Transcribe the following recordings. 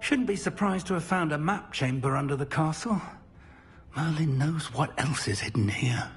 Shouldn't be surprised to have found a map chamber under the castle. Merlin knows what else is hidden here.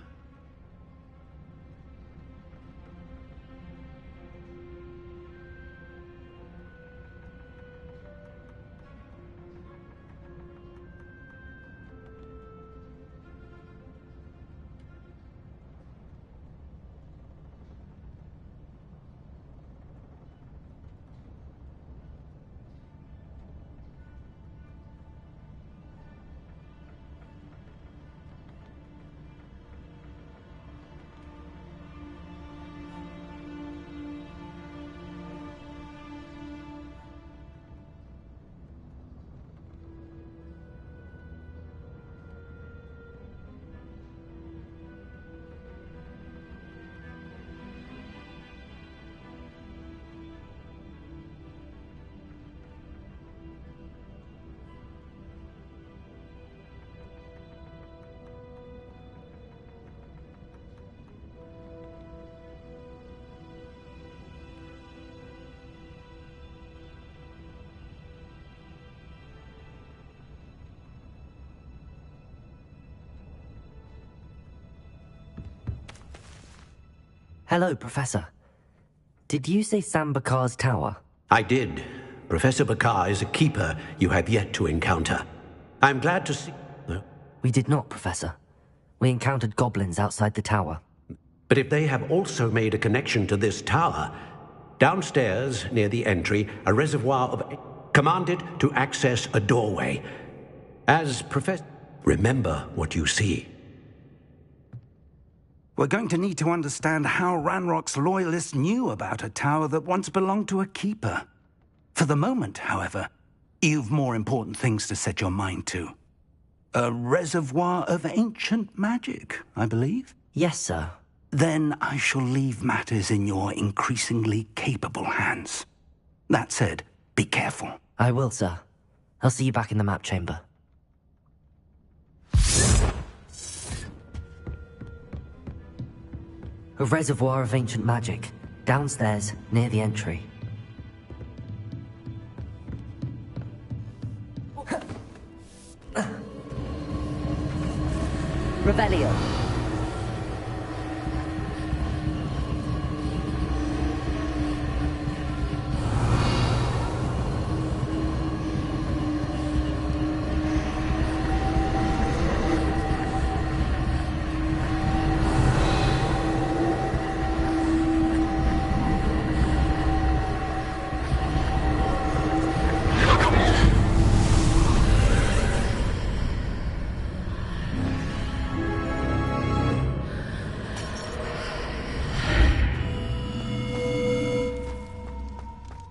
Hello, Professor. Did you say Sam Bakar's tower? I did. Professor Bakar is a keeper you have yet to encounter. I'm glad to see... We did not, Professor. We encountered goblins outside the tower. But if they have also made a connection to this tower, downstairs near the entry, a reservoir of... commanded to access a doorway. As Professor... Remember what you see. We're going to need to understand how Ranrock's loyalists knew about a tower that once belonged to a keeper. For the moment, however, you've more important things to set your mind to. A reservoir of ancient magic, I believe? Yes, sir. Then I shall leave matters in your increasingly capable hands. That said, be careful. I will, sir. I'll see you back in the map chamber. A reservoir of ancient magic, downstairs, near the entry. Revelio.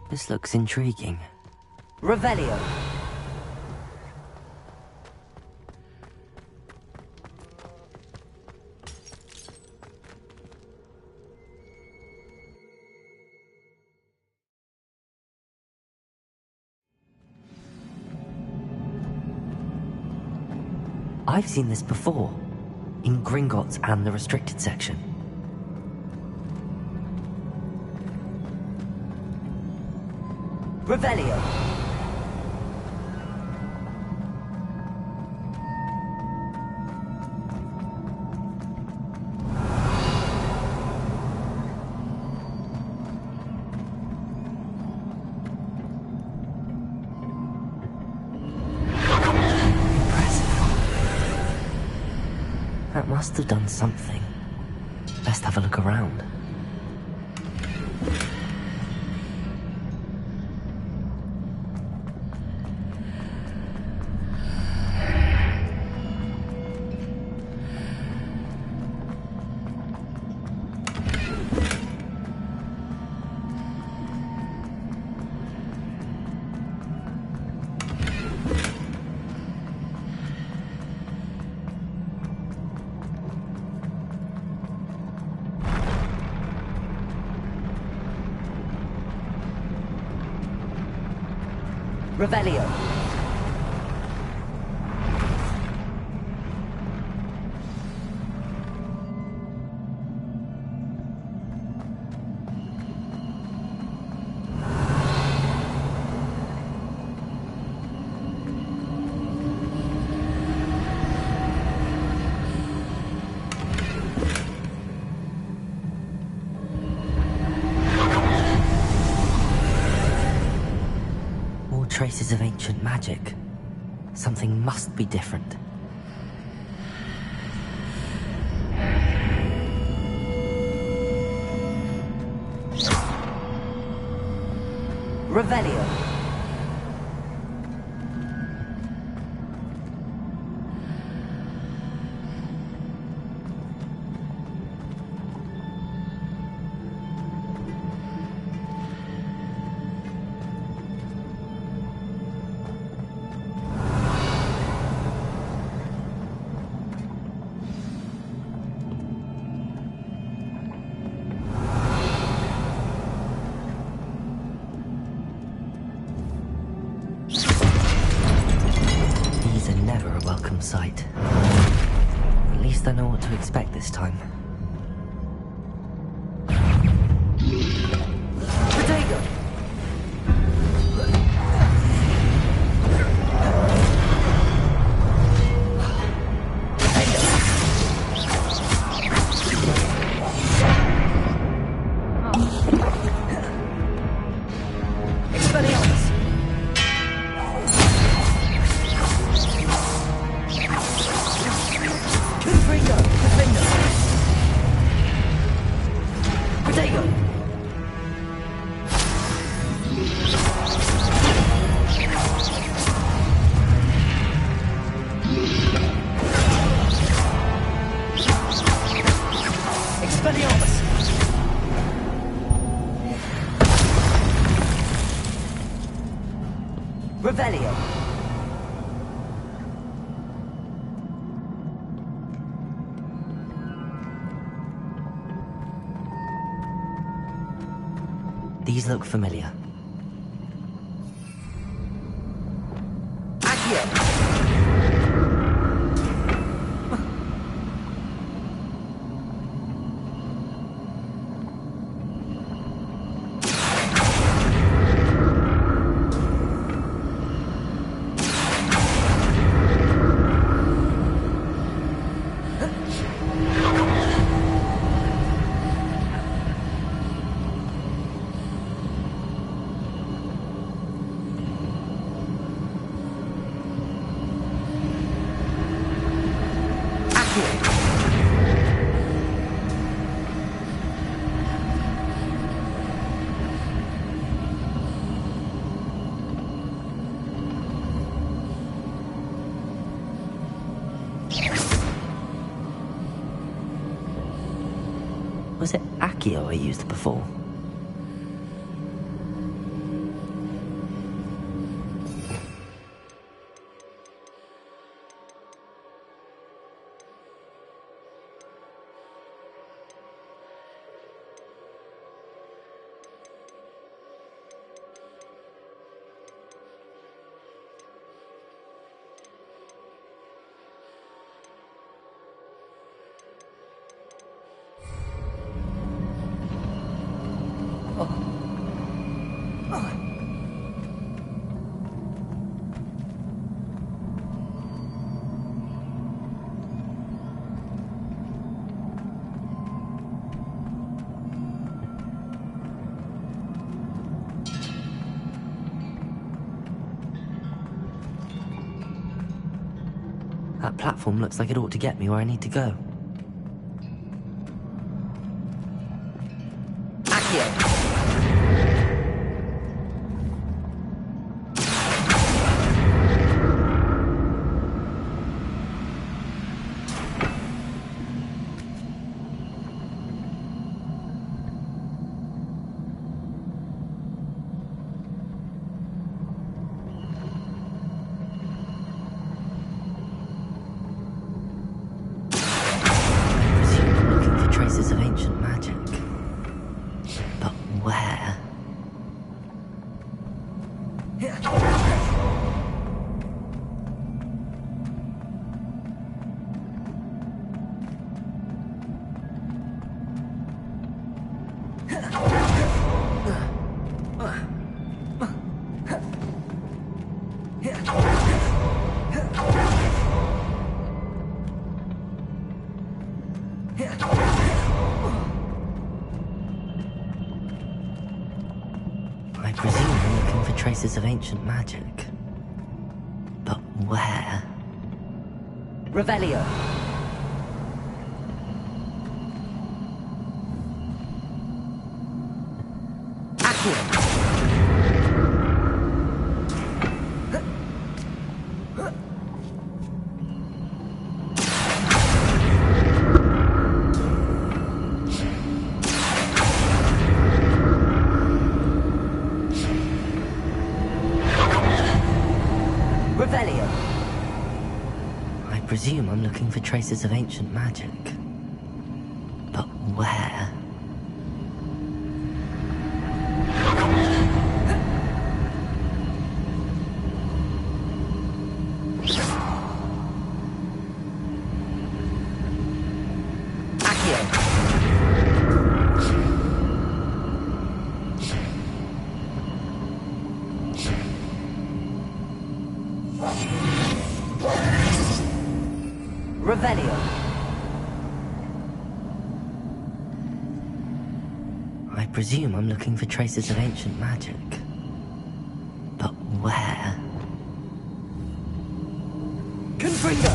This looks intriguing. Revelio. I've seen this before, in Gringotts and the restricted section. Revelio. That must have done something. Best have a look around. Revelio. Traces of ancient magic. Something must be different. Revelio. Sight. At least I know what to expect this time. Potato! Revelio. These look familiar. Accio! Was it Accio I used before? That platform looks like it ought to get me where I need to go. Accio! Of ancient magic. But where? traces of ancient magic. But where? Revelio! Accio! I presume I'm looking for traces of ancient magic. But where? Revelio. I presume I'm looking for traces of ancient magic. But where? Confringo!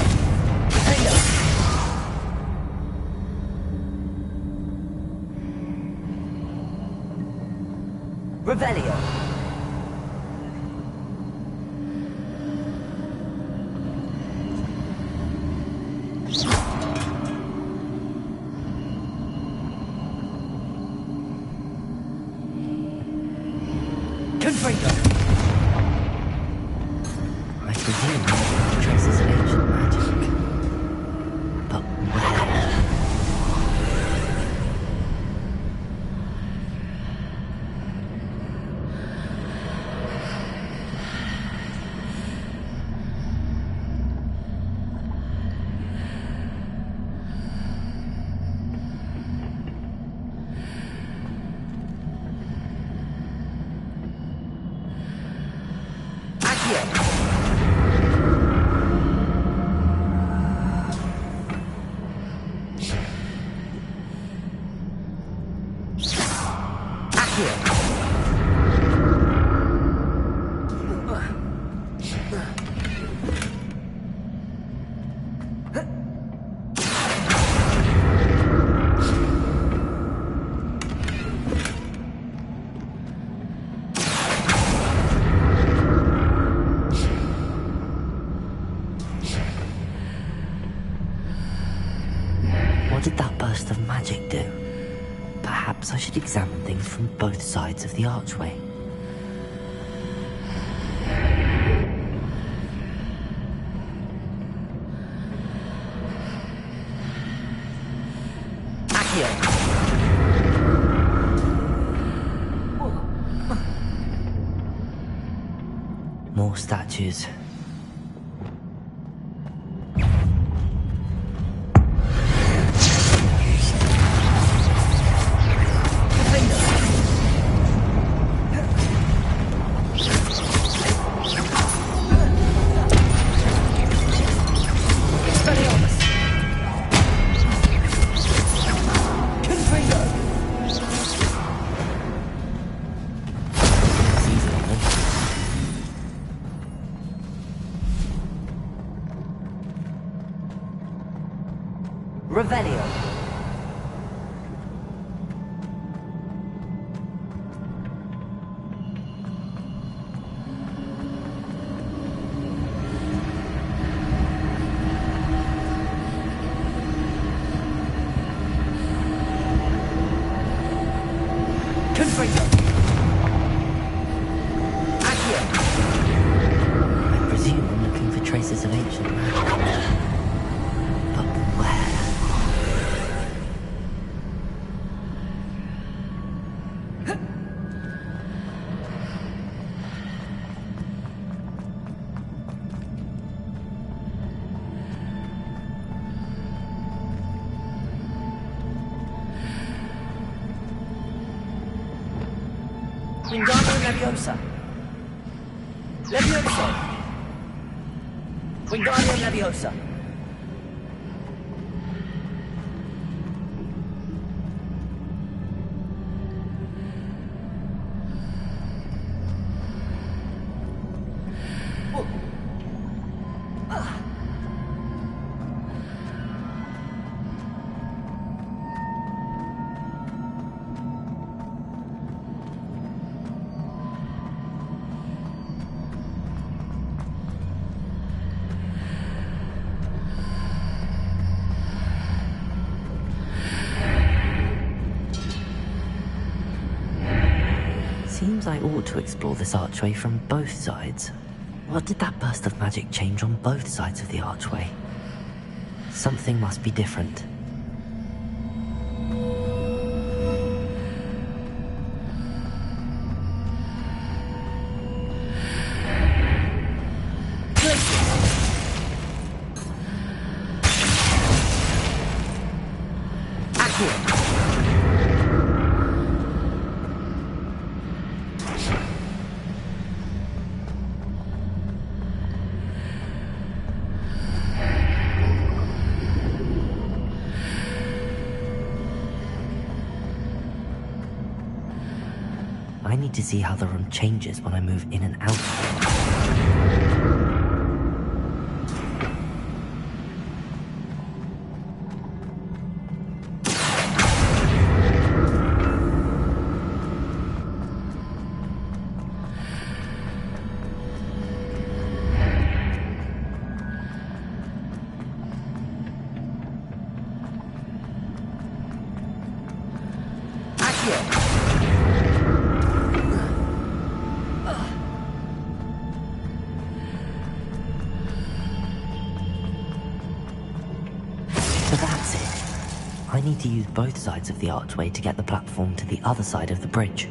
Confringo! Revelio. I presume traces of ancient magic. But where? What did that burst of magic do? Perhaps I should examine things from both sides of the archway. More statues. Revelio. Confringo. Accio. I presume I'm looking for traces of ancient magic. But where? Wingardium Leviosa. Leviosa. Wingardium Leviosa. Perhaps I ought to explore this archway from both sides. What did that burst of magic change on both sides of the archway? Something must be different. I need to see how the room changes when I move in and out of it. I need to use both sides of the archway to get the platform to the other side of the bridge.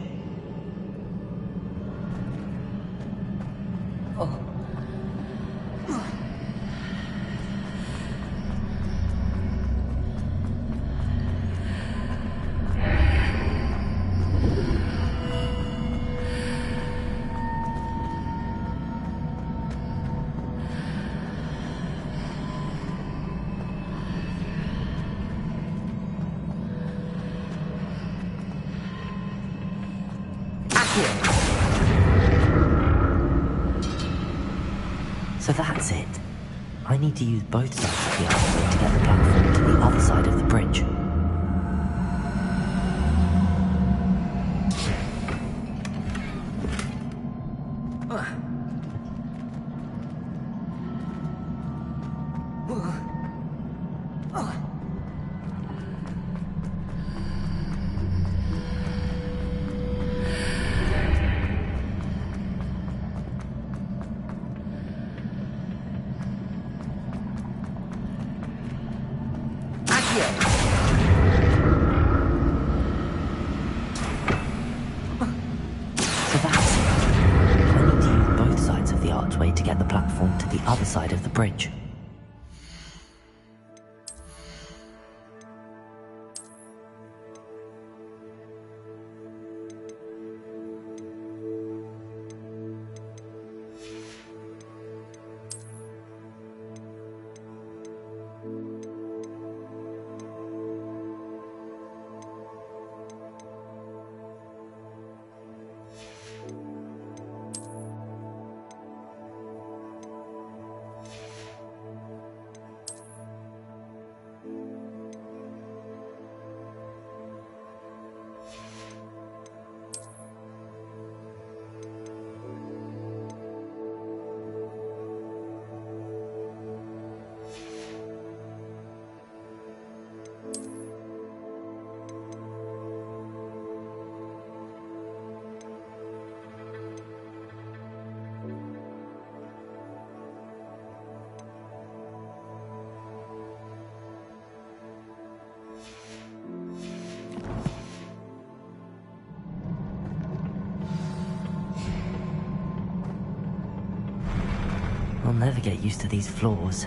So that's it. I need to use both sides of the archway to get the platform to the other side of the bridge. To get the platform to the other side of the bridge. I'll never get used to these floors.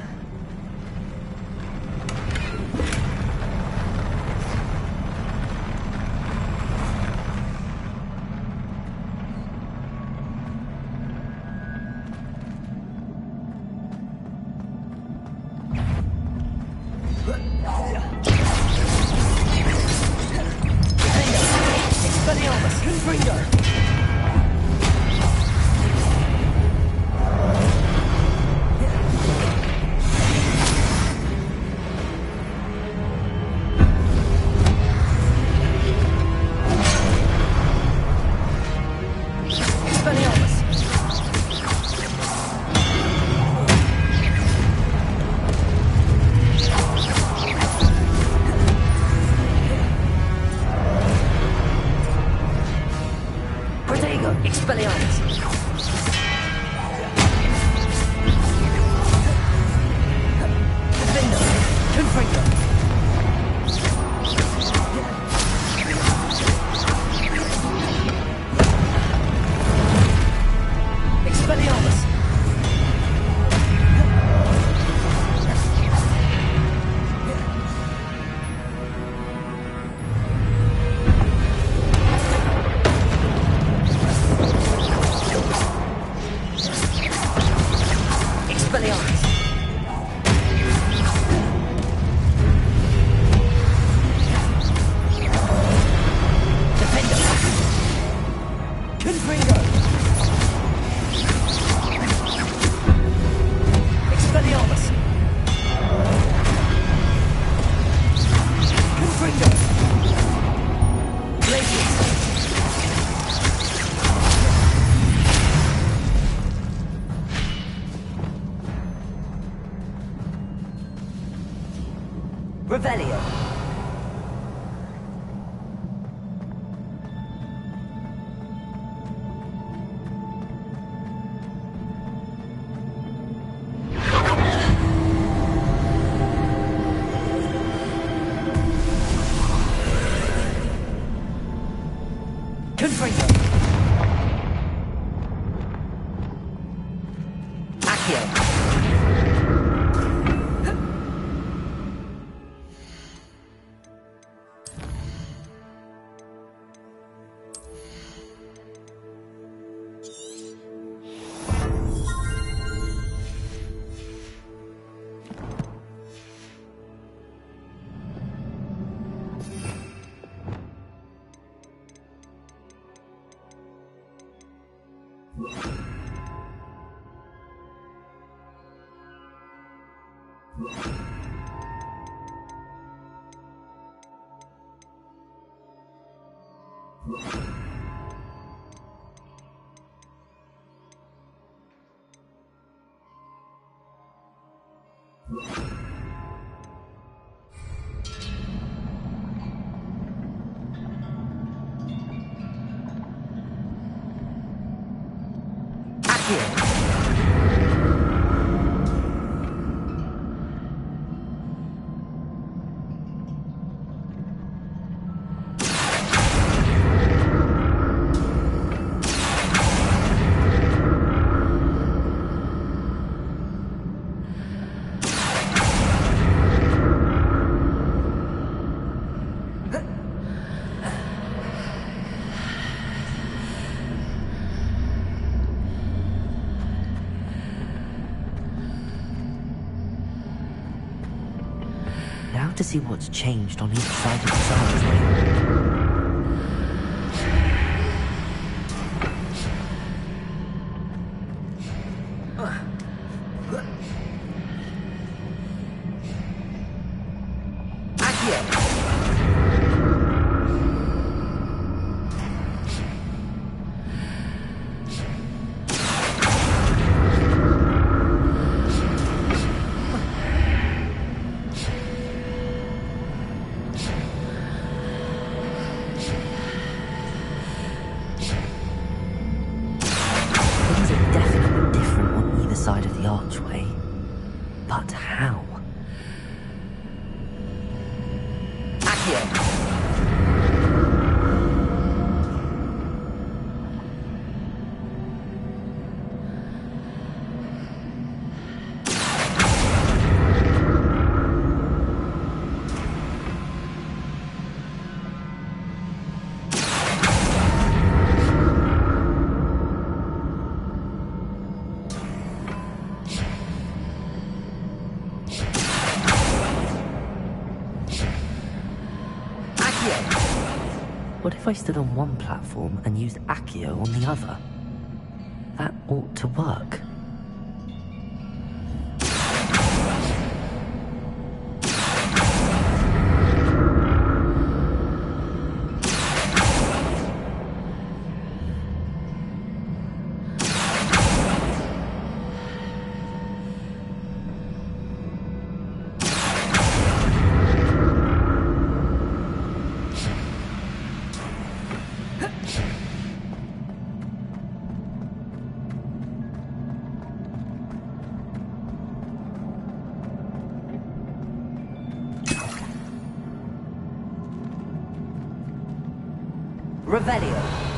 Revelio. Confringo. Accio. Now to see what's changed on each side of this archway. Side of the archway, but how? Accio. What if I stood on one platform and used Accio on the other? That ought to work. Revelio.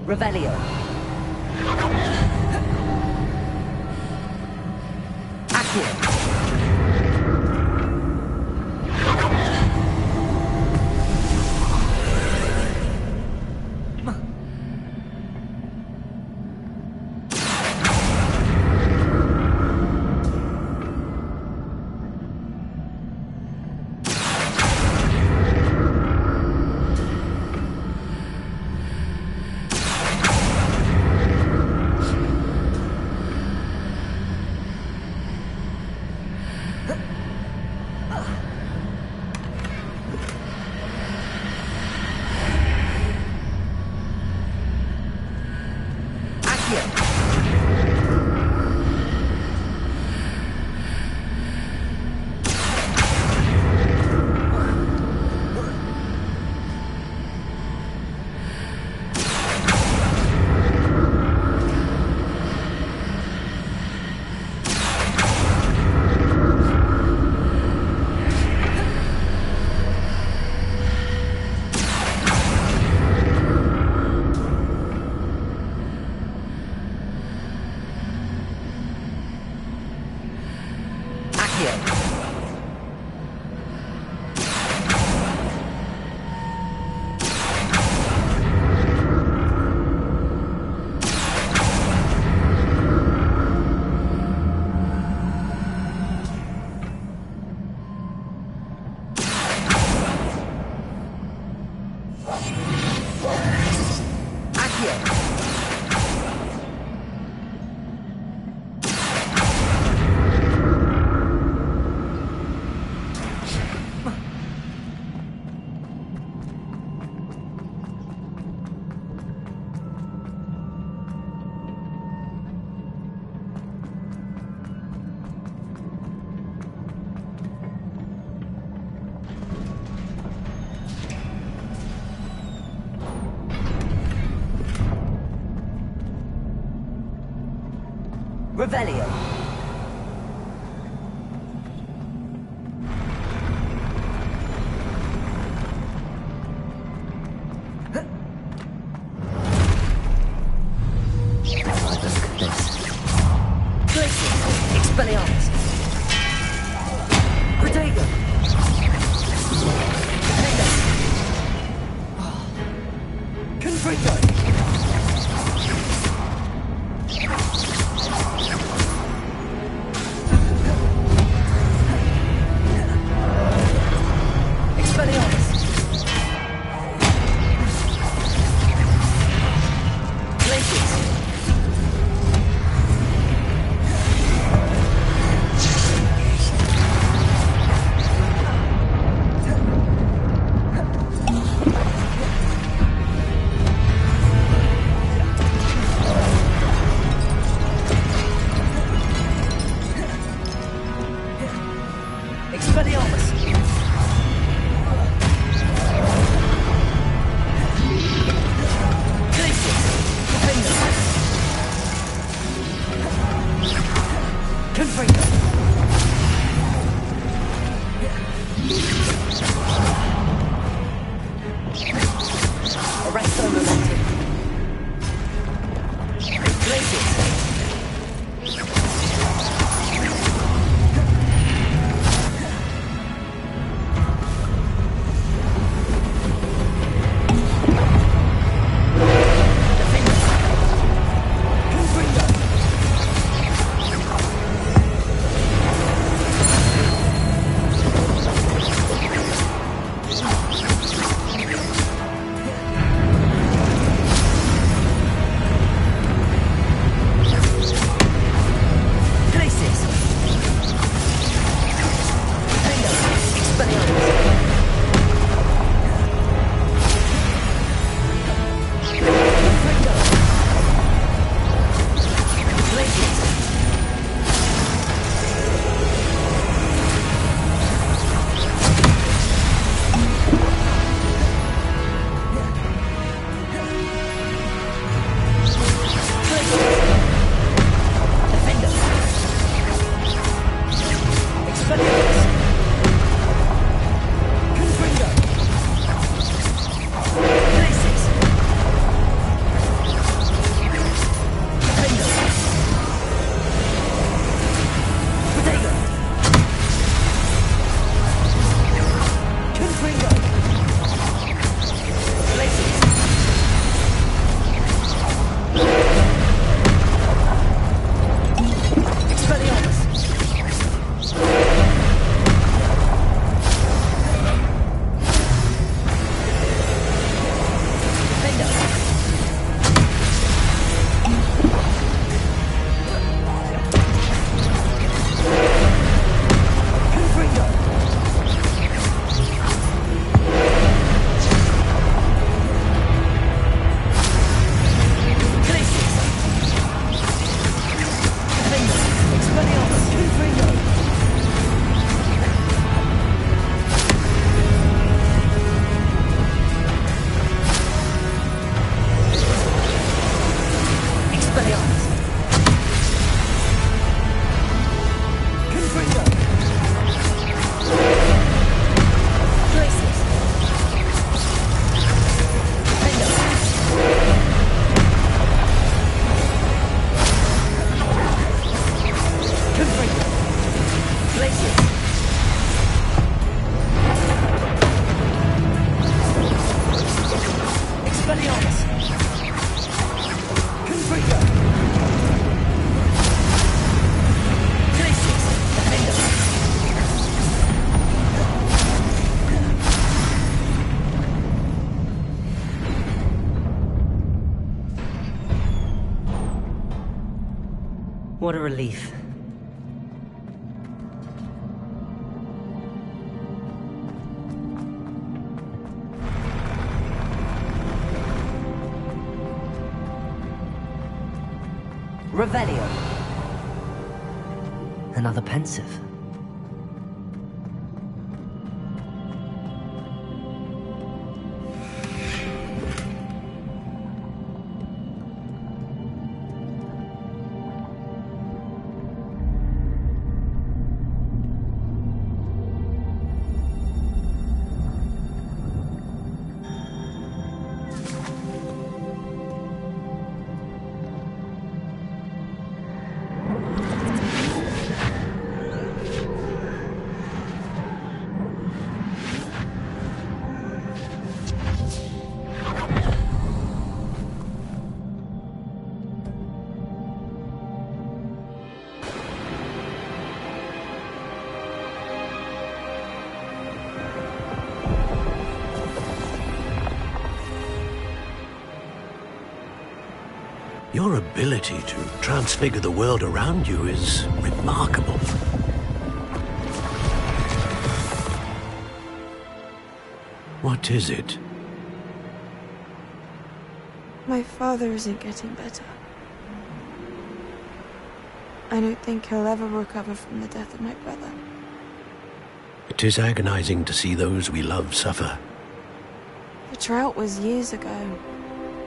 Revelio. Accio. Revelio. Expelliarmus. Protego. Confringo. Expelliarmus! Confringo! Glacius! Confringo! Glacius! Expelliarmus! Confringo! Glacius! Defender! What a relief. Revelio. Another pensive. Your ability to transfigure the world around you is remarkable. What is it? My father isn't getting better. I don't think he'll ever recover from the death of my brother. It is agonizing to see those we love suffer. The drought was years ago,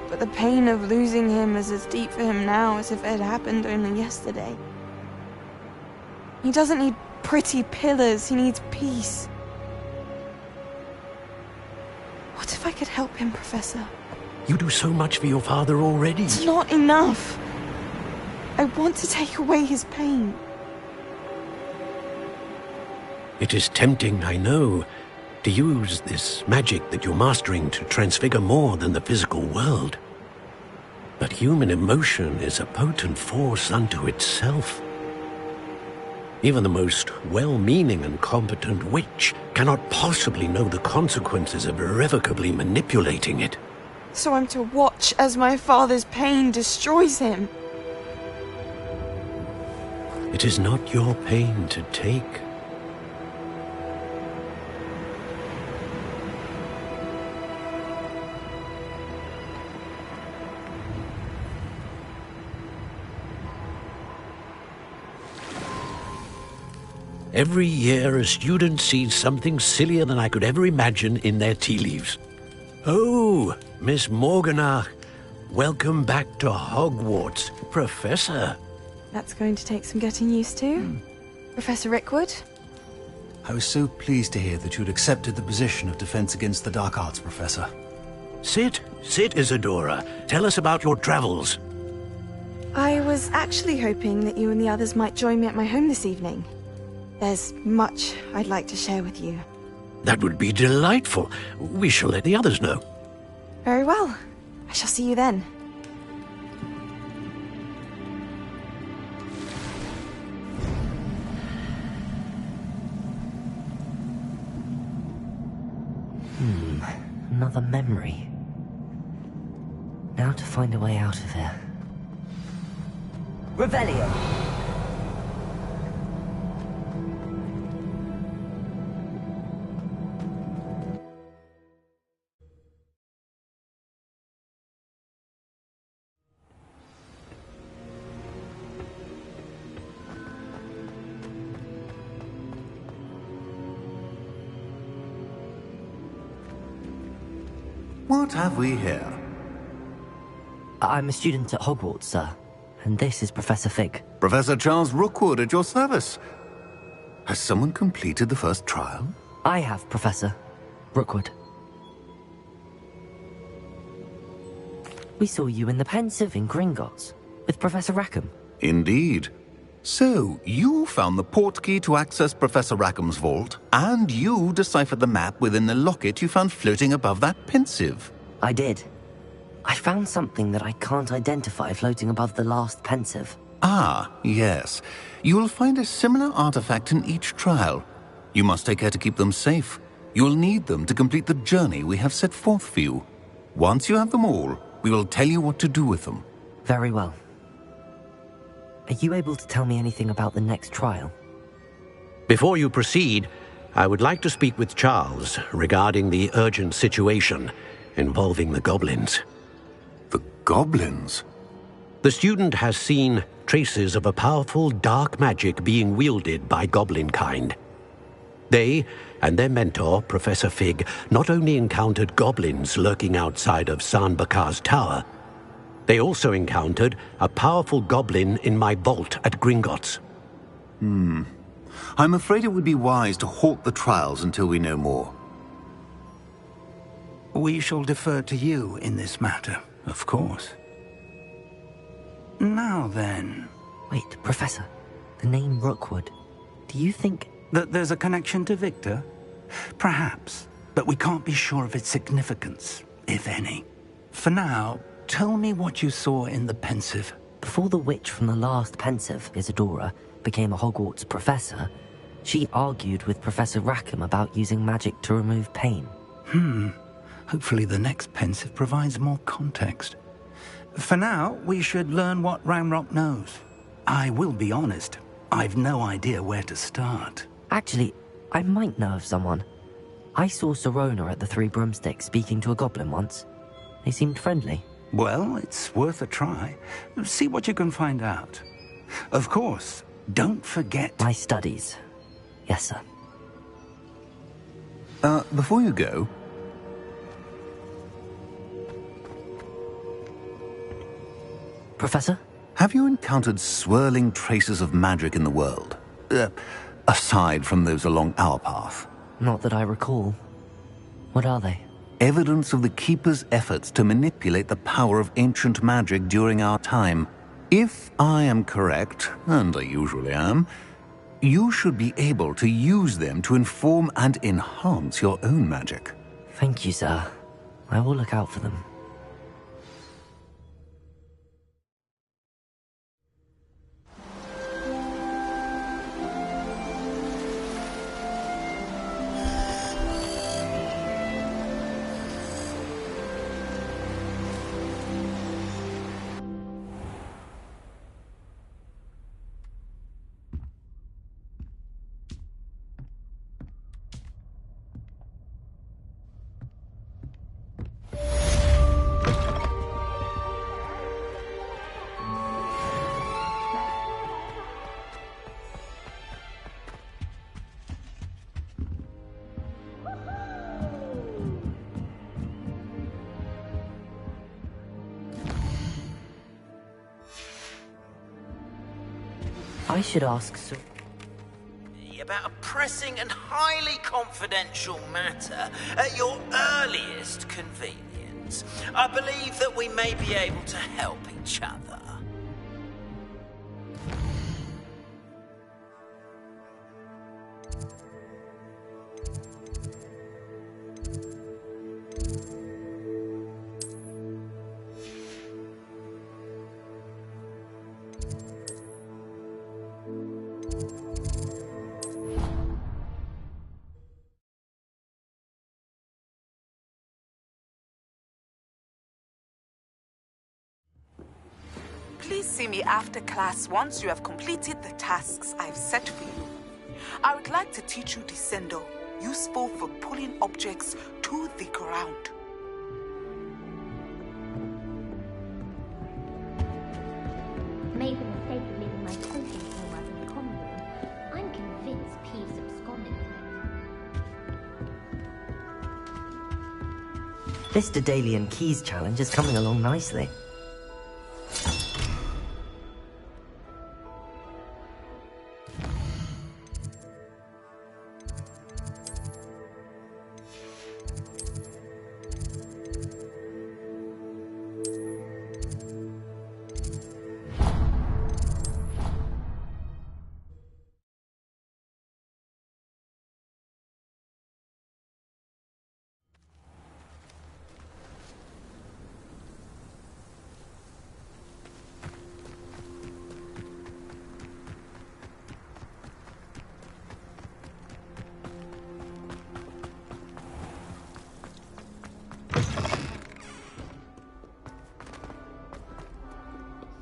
but the pain of losing him is as deep for him now as if it had happened only yesterday. He doesn't need pretty pillars, he needs peace. What if I could help him, Professor? You do so much for your father already. It's not enough. I want to take away his pain. It is tempting, I know, to use this magic that you're mastering to transfigure more than the physical world. But human emotion is a potent force unto itself. Even the most well-meaning and competent witch cannot possibly know the consequences of irrevocably manipulating it. So I'm to watch as my father's pain destroys him. It is not your pain to take. Every year, a student sees something sillier than I could ever imagine in their tea leaves. Oh, Miss Morganach, welcome back to Hogwarts, Professor. That's going to take some getting used to. Professor Rickwood? I was so pleased to hear that you'd accepted the position of Defense Against the Dark Arts, Professor. Sit, Isadora. Tell us about your travels. I was actually hoping that you and the others might join me at my home this evening. There's much I'd like to share with you. That would be delightful. We shall let the others know. Very well. I shall see you then. Another memory. Now to find a way out of here. Revelio! What have we here? I'm a student at Hogwarts, sir. And this is Professor Fig. Professor Charles Rookwood at your service. Has someone completed the first trial? I have, Professor Rookwood. We saw you in the Pensive in Gringotts with Professor Rackham. Indeed. So, you found the portkey to access Professor Rackham's vault, and you deciphered the map within the locket you found floating above that Pensive. I did. I found something that I can't identify floating above the last Pensive. Ah, yes. You will find a similar artifact in each trial. You must take care to keep them safe. You will need them to complete the journey we have set forth for you. Once you have them all, we will tell you what to do with them. Very well. Are you able to tell me anything about the next trial? Before you proceed, I would like to speak with Charles regarding the urgent situation involving the goblins. The goblins? The student has seen traces of a powerful dark magic being wielded by goblin kind. They and their mentor, Professor Fig, not only encountered goblins lurking outside of San Bakar's tower, they also encountered a powerful goblin in my vault at Gringotts. I'm afraid it would be wise to halt the trials until we know more. We shall defer to you in this matter, of course. Now then... Wait, Professor. The name Rookwood. Do you think... that there's a connection to Victor? Perhaps, but we can't be sure of its significance, if any. For now, tell me what you saw in the Pensive. Before the witch from the last Pensive, Isadora, became a Hogwarts professor, she argued with Professor Rackham about using magic to remove pain. Hopefully the next Pensive provides more context. For now, we should learn what Ranrock knows. I will be honest, I've no idea where to start. Actually, I might know of someone. I saw Serona at the Three Broomsticks speaking to a goblin once. They seemed friendly. Well, it's worth a try. See what you can find out. Of course, don't forget... My studies. Yes, sir. Before you go... Professor? Have you encountered swirling traces of magic in the world? Aside from those along our path? Not that I recall. What are they? Evidence of the Keeper's efforts to manipulate the power of ancient magic during our time. If I am correct, and I usually am, you should be able to use them to inform and enhance your own magic. Thank you, sir. I will look out for them. I should ask Sir... about a pressing and highly confidential matter at your earliest convenience. I believe that we may be able to help each other. Please see me after class once you have completed the tasks I've set for you. I would like to teach you Descendo, useful for pulling objects to the ground. Made the mistake of leaving my potions homework in the common room. I'm convinced Peeves absconded with it. This Daedalian Keys challenge is coming along nicely.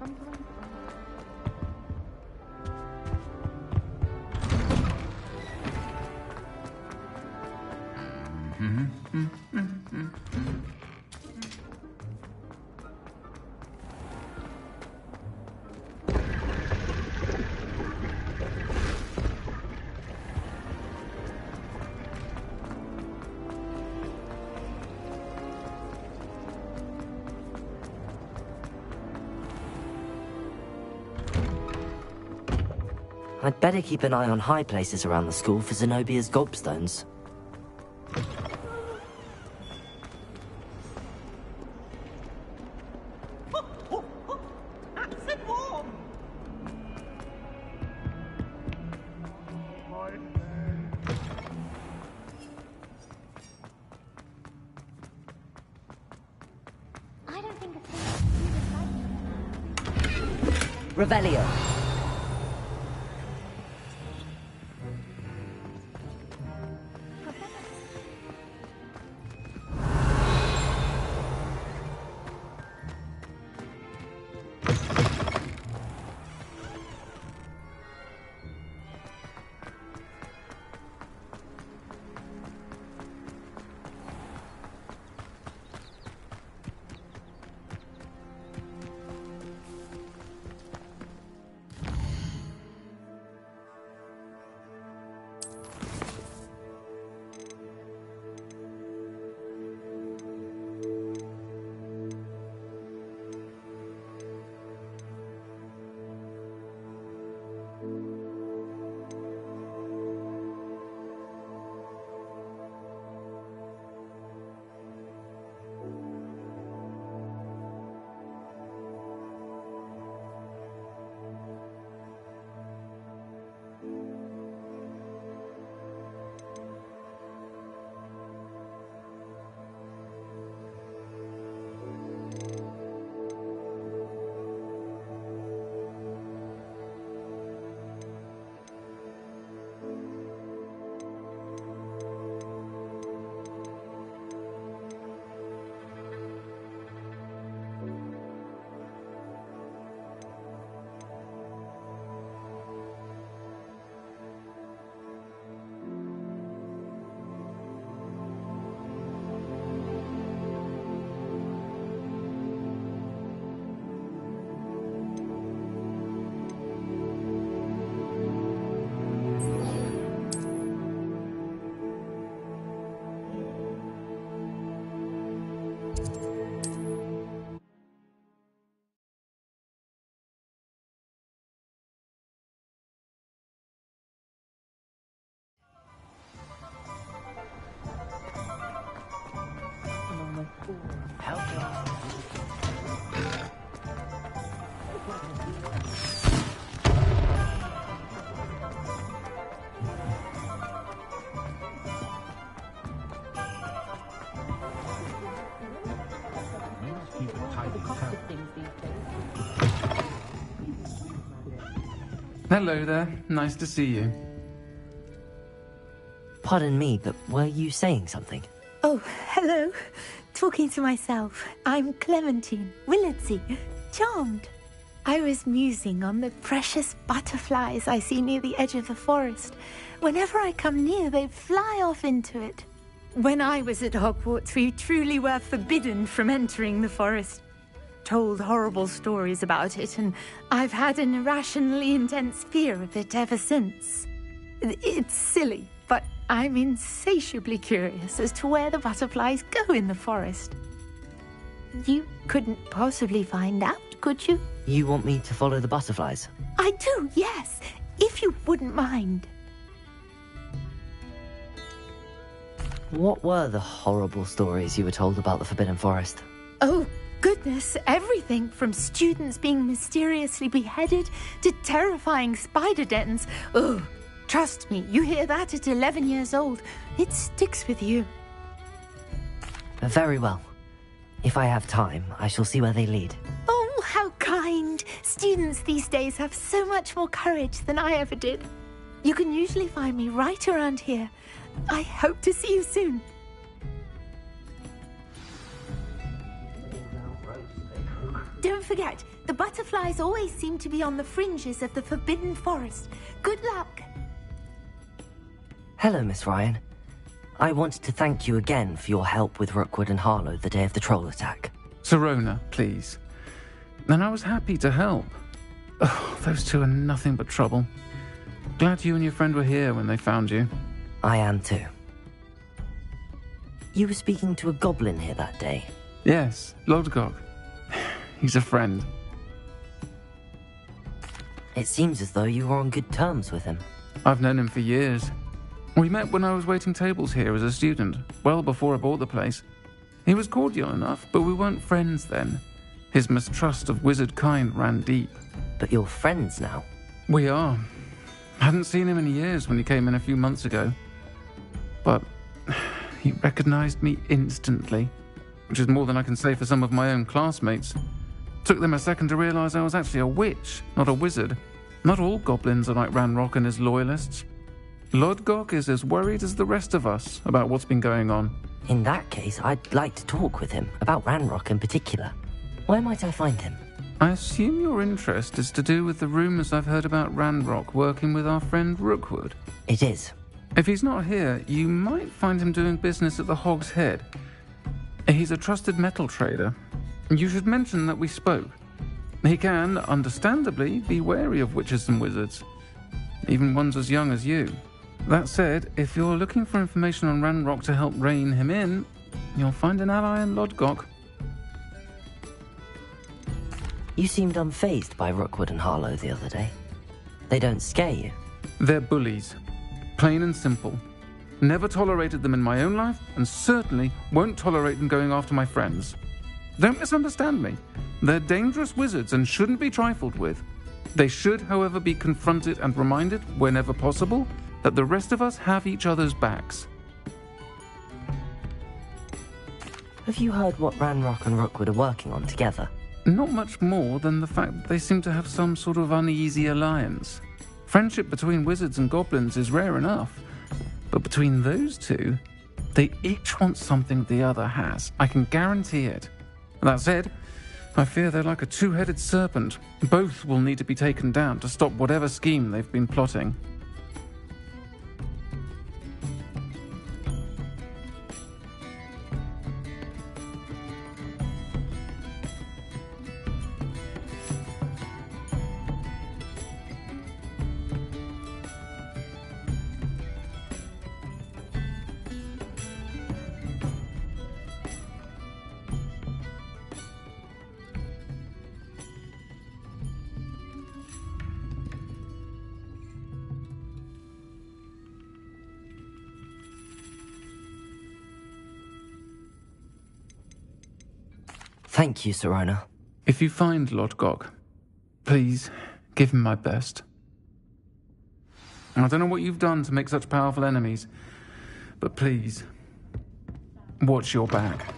Sometimes I'd better keep an eye on high places around the school for Zenobia's gobstones. I don't think a thing like Revelio! Hello there. Nice to see you. Pardon me, but were you saying something? Oh, hello. Talking to myself. I'm Clementine Willardsey. Charmed. I was musing on the precious butterflies I see near the edge of the forest. Whenever I come near, they fly off into it. When I was at Hogwarts, we truly were forbidden from entering the forest. Told horrible stories about it, and I've had an irrationally intense fear of it ever since. It's silly, but I'm insatiably curious as to where the butterflies go in the forest. You couldn't possibly find out, could you? You want me to follow the butterflies? I do, yes, if you wouldn't mind. What were the horrible stories you were told about the Forbidden Forest? Oh, goodness, everything from students being mysteriously beheaded to terrifying spider dens. Ugh, trust me, you hear that at 11 years old, it sticks with you. Very well. If I have time, I shall see where they lead. Oh, how kind. Students these days have so much more courage than I ever did. You can usually find me right around here. I hope to see you soon. Don't forget, The butterflies always seem to be on the fringes of the Forbidden Forest. Good luck. Hello, Miss Ryan. I wanted to thank you again for your help with Rookwood and Harlow the day of the troll attack. Sirona, please. And I was happy to help. Oh, those two are nothing but trouble. Glad you and your friend were here when they found you. I am too. You were speaking to a goblin here that day. Yes, Lodgok. He's a friend. It seems as though you were on good terms with him. I've known him for years. We met when I was waiting tables here as a student, well before I bought the place. He was cordial enough, but we weren't friends then. His mistrust of wizard kind ran deep. But you're friends now? We are. Hadn't seen him in years when he came in a few months ago. But he recognized me instantly, which is more than I can say for some of my own classmates. Took them a second to realize I was actually a witch, not a wizard. Not all goblins are like Ranrock and his loyalists. Lodgok is as worried as the rest of us about what's been going on. In that case, I'd like to talk with him, about Ranrock in particular. Where might I find him? I assume your interest is to do with the rumors I've heard about Ranrock working with our friend Rookwood. It is. If he's not here, you might find him doing business at the Hog's Head. He's a trusted metal trader. You should mention that we spoke. He can, understandably, be wary of witches and wizards, even ones as young as you. That said, if you're looking for information on Ranrock to help rein him in, you'll find an ally in Lodgok. You seemed unfazed by Rookwood and Harlow the other day. They don't scare you. They're bullies. Plain and simple. Never tolerated them in my own life, and certainly won't tolerate them going after my friends. Don't misunderstand me. They're dangerous wizards and shouldn't be trifled with. They should, however, be confronted and reminded, whenever possible, that the rest of us have each other's backs. Have you heard what Ranrock and Rookwood are working on together? Not much more than the fact that they seem to have some sort of uneasy alliance. Friendship between wizards and goblins is rare enough, but between those two, they each want something the other has. I can guarantee it. That said, I fear they're like a two-headed serpent. Both will need to be taken down to stop whatever scheme they've been plotting. Thank you, Sirona. If you find Lodgok, please give him my best. I don't know what you've done to make such powerful enemies, but please, watch your back.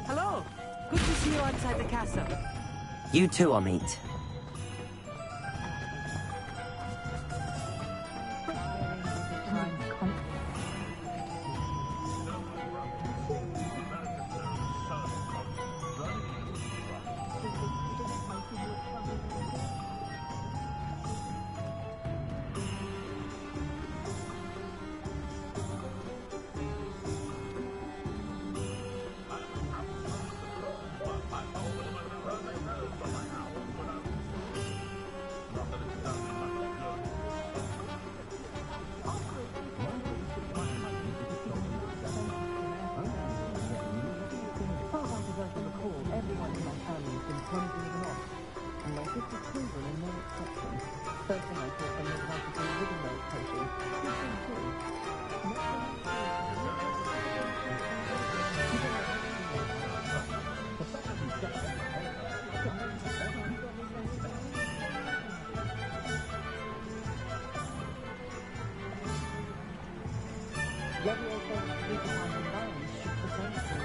Hello! Good to see you outside the castle. You too, Amit.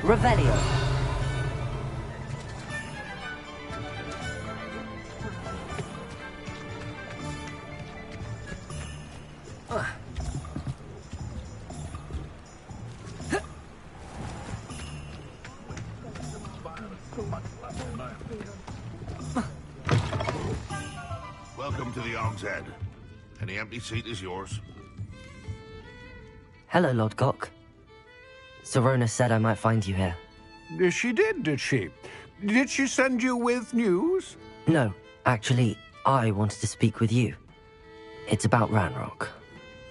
Revelio. Hogshead. Any empty seat is yours. Hello, Lord Gok. Sorona said I might find you here. She did she? Did she send you with news? No, actually, I wanted to speak with you. It's about Ranrock.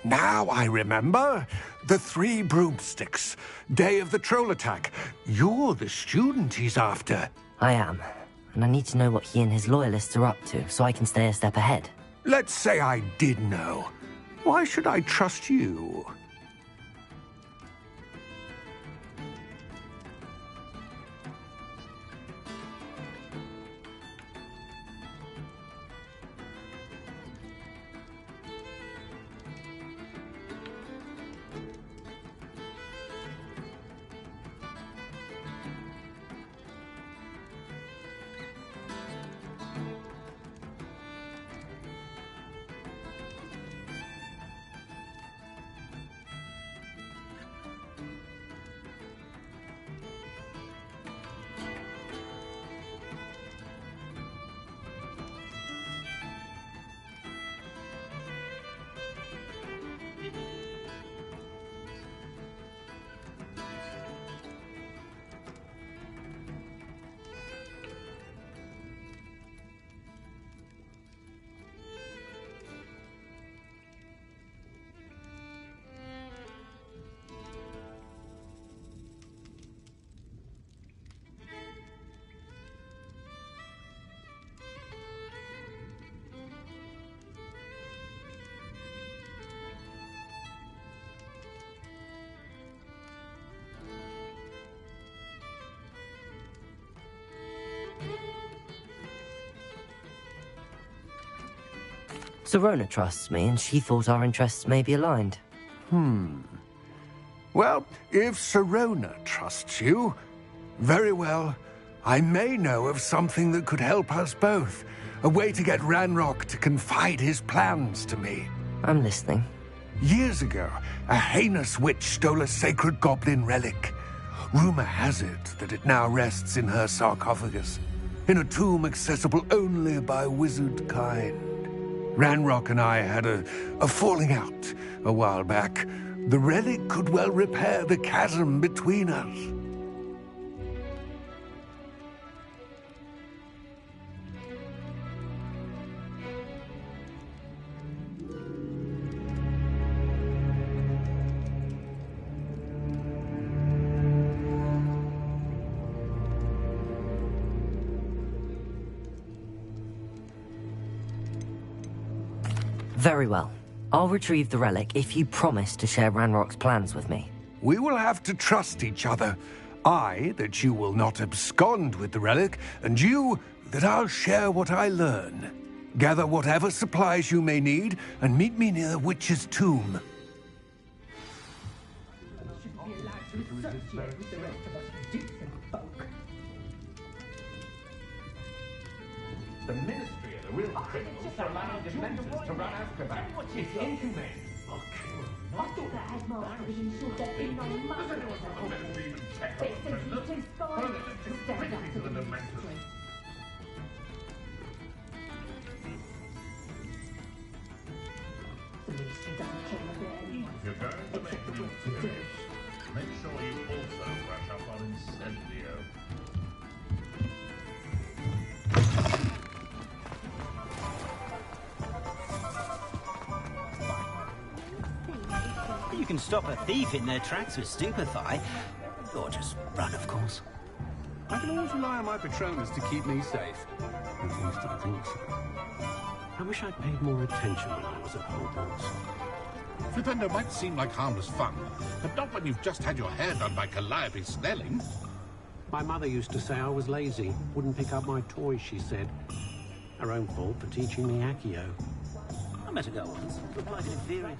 Now I remember. The 3 broomsticks. Day of the troll attack. You're the student he's after. I am, and I need to know what he and his loyalists are up to so I can stay a step ahead. Let's say I did know. Why should I trust you? Sorona trusts me, and she thought our interests may be aligned. Well, if Sorona trusts you, very well. I may know of something that could help us both. A way to get Ranrock to confide his plans to me. I'm listening. Years ago, a heinous witch stole a sacred goblin relic. Rumor has it that it now rests in her sarcophagus, in a tomb accessible only by wizard kind. Ranrock and I had a falling out a while back. The relic could well repair the chasm between us. Very well. I'll retrieve the relic if you promise to share Ranrock's plans with me. We will have to trust each other. I, that you will not abscond with the relic, and you, that I'll share what I learn. Gather whatever supplies you may need, and meet me near the witch's tomb. The Ministry of the Real Criminals for allowing Dementors to run Azkaban. It's inhumane. I thought that headmaster was ensured there'd be no money. They said you too fine to stand up to the Dementors. The Ministry doesn't care a bit anyway. If you're going to make new theories, make sure you also brush up on Incendio. You can stop a thief in their tracks with Stupefy. Or just run, of course. I can always rely on my Patronus to keep me safe. At least I think so. I wish I'd paid more attention when I was at Hogwarts. Flipendo might seem like harmless fun, but not when you've just had your hair done by Calliope Snelling. My mother used to say I was lazy, wouldn't pick up my toys, she said. Her own fault for teaching me Accio. I met a girl once. Looked like an inferior.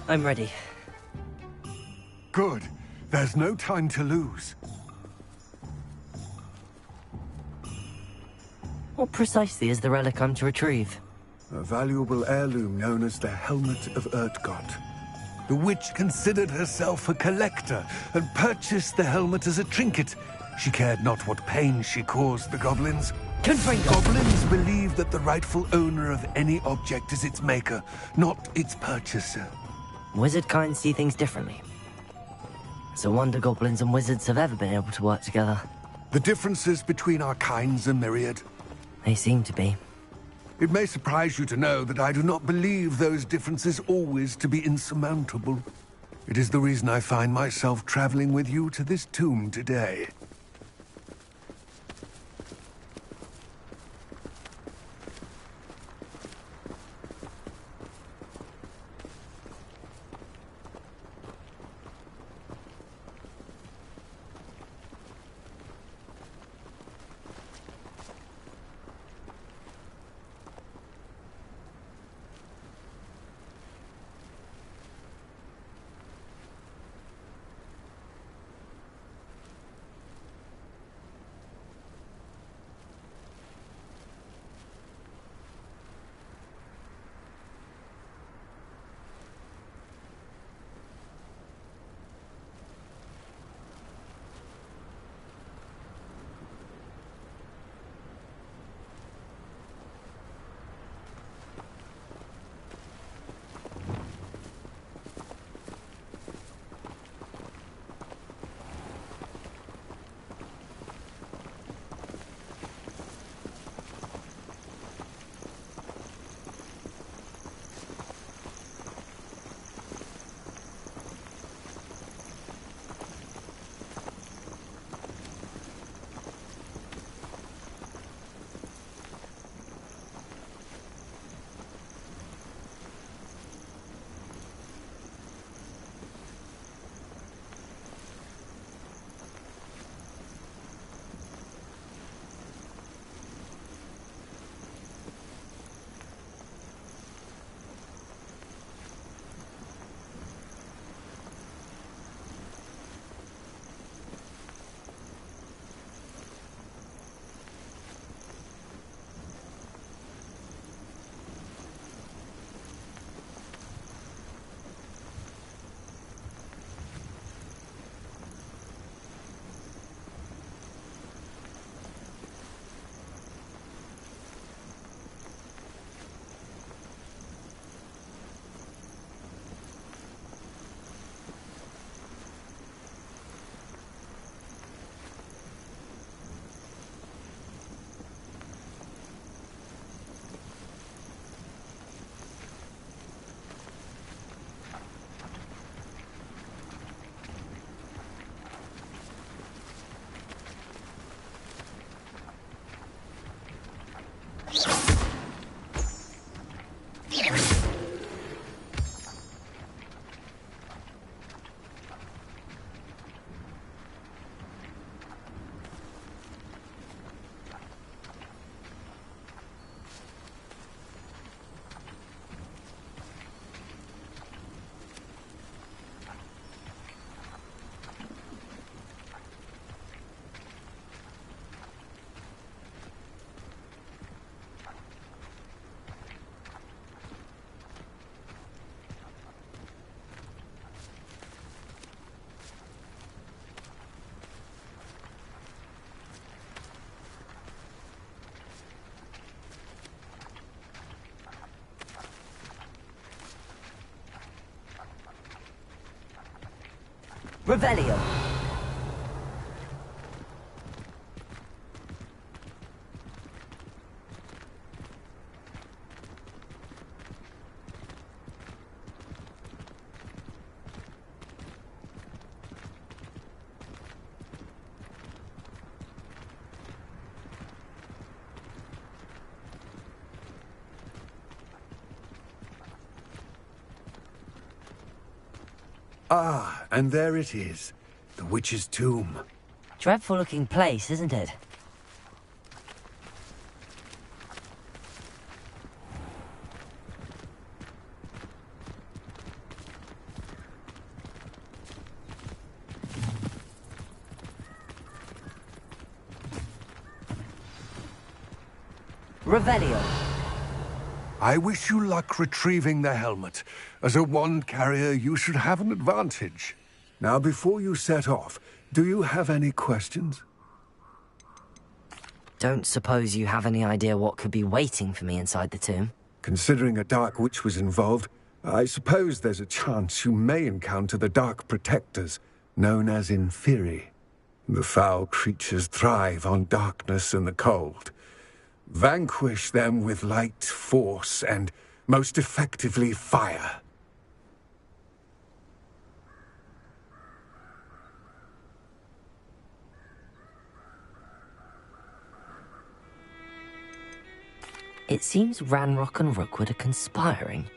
I'm ready. Good. There's no time to lose. What precisely is the relic I'm to retrieve? A valuable heirloom known as the Helmet of Urtgott. The witch considered herself a collector and purchased the helmet as a trinket. She cared not what pain she caused the goblins. Confringo! Goblins believe that the rightful owner of any object is its maker, not its purchaser. Wizard kind see things differently. It's a wonder goblins and wizards have ever been able to work together. The differences between our kinds are myriad. They seem to be. It may surprise you to know that I do not believe those differences always to be insurmountable. It is the reason I find myself traveling with you to this tomb today. Revelio. Ah, and there it is. The witch's tomb. Dreadful looking place, isn't it? Revelio. I wish you luck retrieving the helmet. As a wand carrier, you should have an advantage. Now, before you set off, do you have any questions? Don't suppose you have any idea what could be waiting for me inside the tomb? Considering a Dark Witch was involved, I suppose there's a chance you may encounter the Dark Protectors, known as Inferi. The foul creatures thrive on darkness and the cold. Vanquish them with light, force, and, most effectively, fire. It seems Ranrock and Rookwood are conspiring.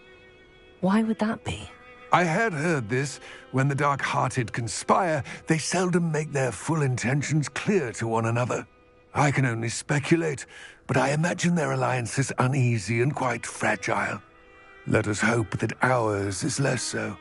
Why would that be? I had heard this. When the dark-hearted conspire, they seldom make their full intentions clear to one another. I can only speculate, but I imagine their alliance is uneasy and quite fragile. Let us hope that ours is less so.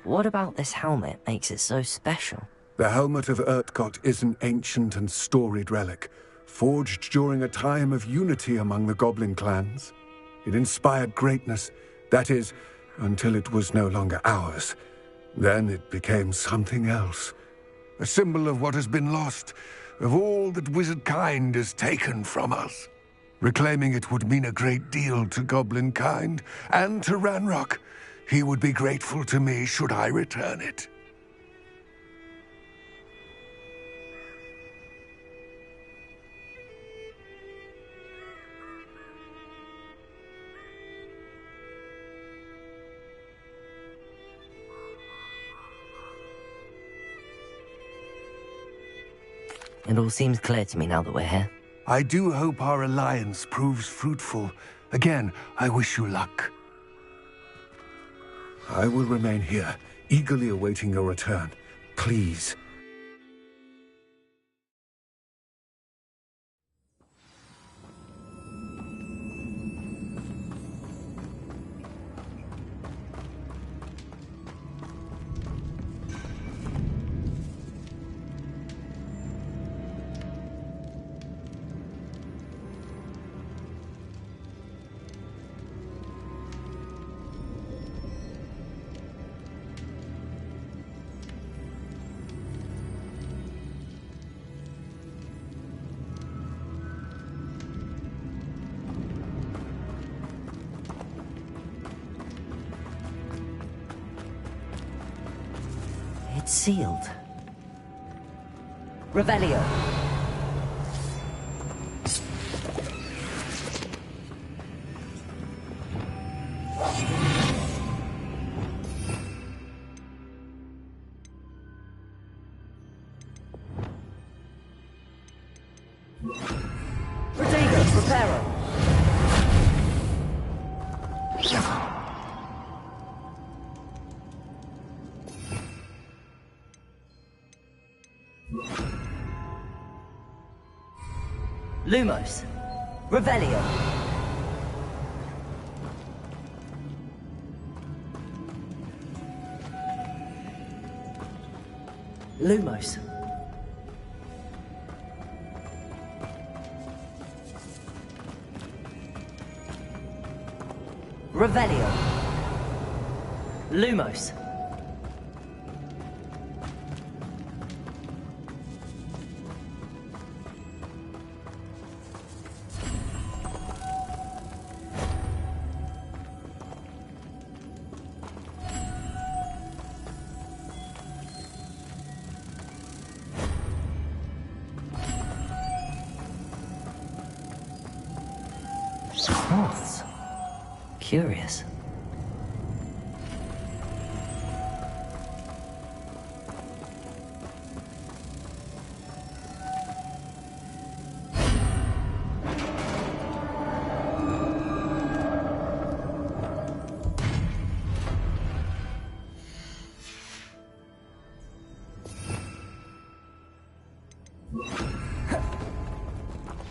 What about this helmet makes it so special? The helmet of Urtkot is an ancient and storied relic, forged during a time of unity among the goblin clans. It inspired greatness, that is, until it was no longer ours. Then it became something else. A symbol of what has been lost, of all that wizard kind has taken from us. Reclaiming it would mean a great deal to goblin kind, and to Ranrock. He would be grateful to me should I return it. It all seems clear to me now that we're here. I do hope our alliance proves fruitful. Again, I wish you luck. I will remain here, eagerly awaiting your return. Please. It's sealed. Revelio. Protego, Preparo. Lumos. Revelio. Lumos. Revelio. Lumos. Moths. Curious.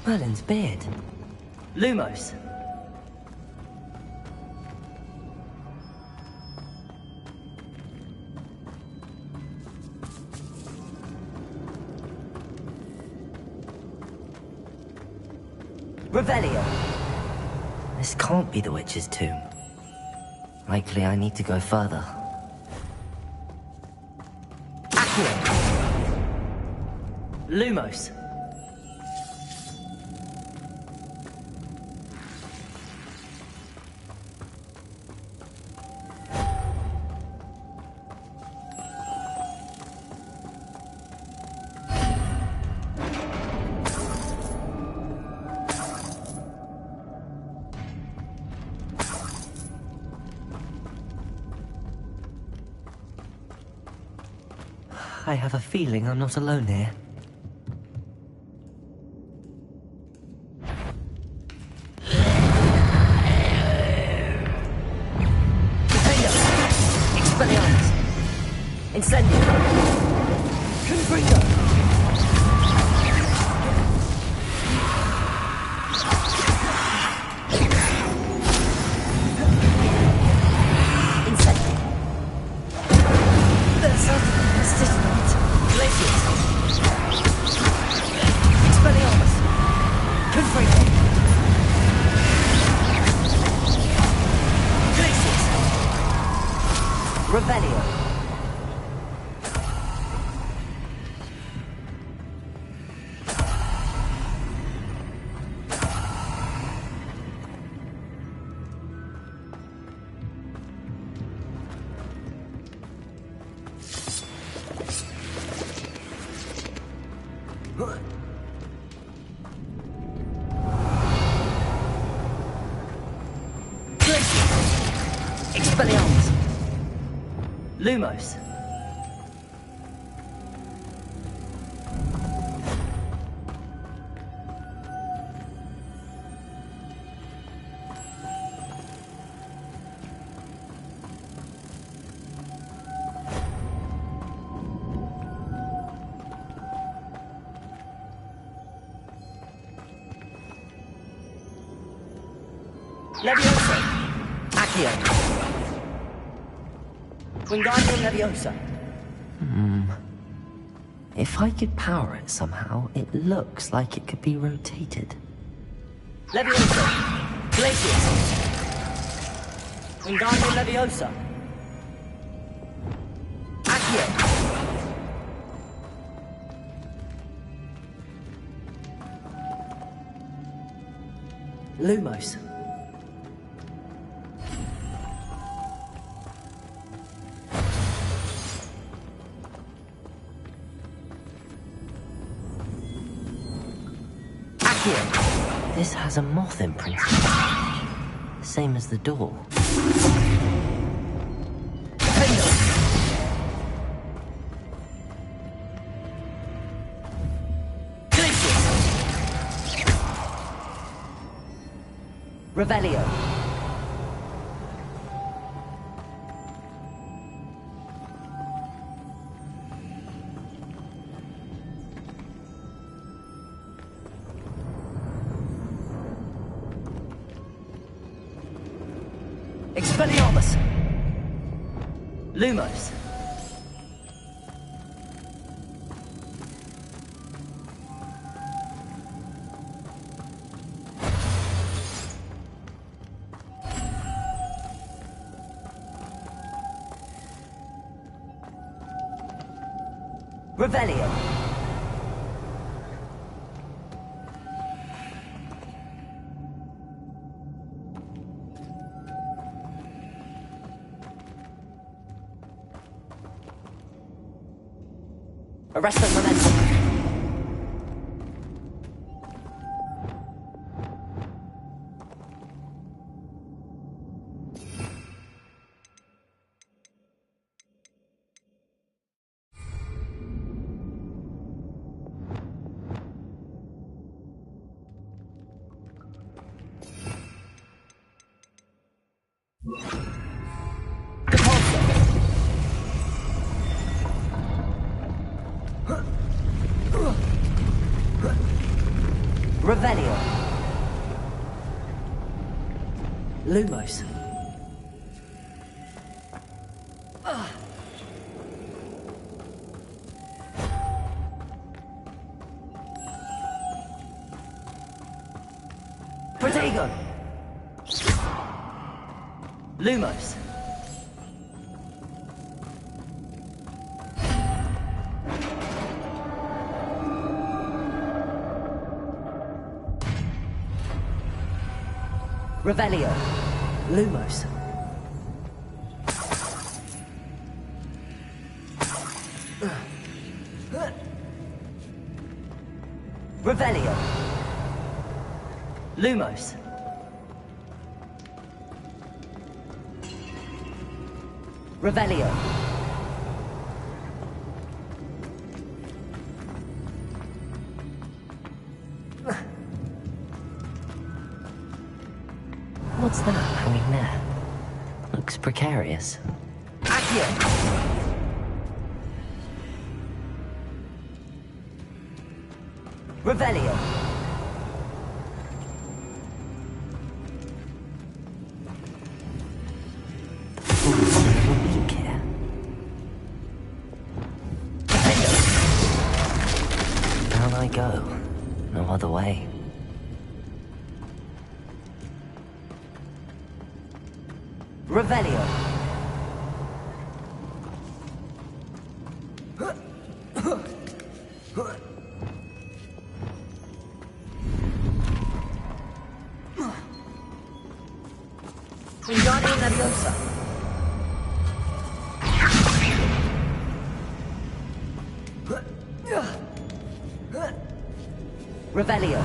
Merlin's beard. Lumos. Revelio. This can't be the witch's tomb. Likely I need to go further. Accio. Lumos. I have a feeling I'm not alone here. Expelliarmus! Incendio! Confringo! Revelio. Expelliarmus. Lumos. Leviosa. Accio. Wingardium Leviosa. If I could power it somehow, it looks like it could be rotated. Leviosa. Glacius. Wingardium Leviosa. Accio. Lumos. This has a moth imprint. Same as the door. Revelio. Expelliarmus! Lumos! Revelio! Arrest of momentum. Revelio. Lumos. Protego. Lumos. Revelio. Lumos. Revelio. Lumos. Revelio. What's that hanging there? Looks precarious. Accio! Revelio. Weak here. Down I go. No other way. Revelio. Wingardium Leviosa. Revelio.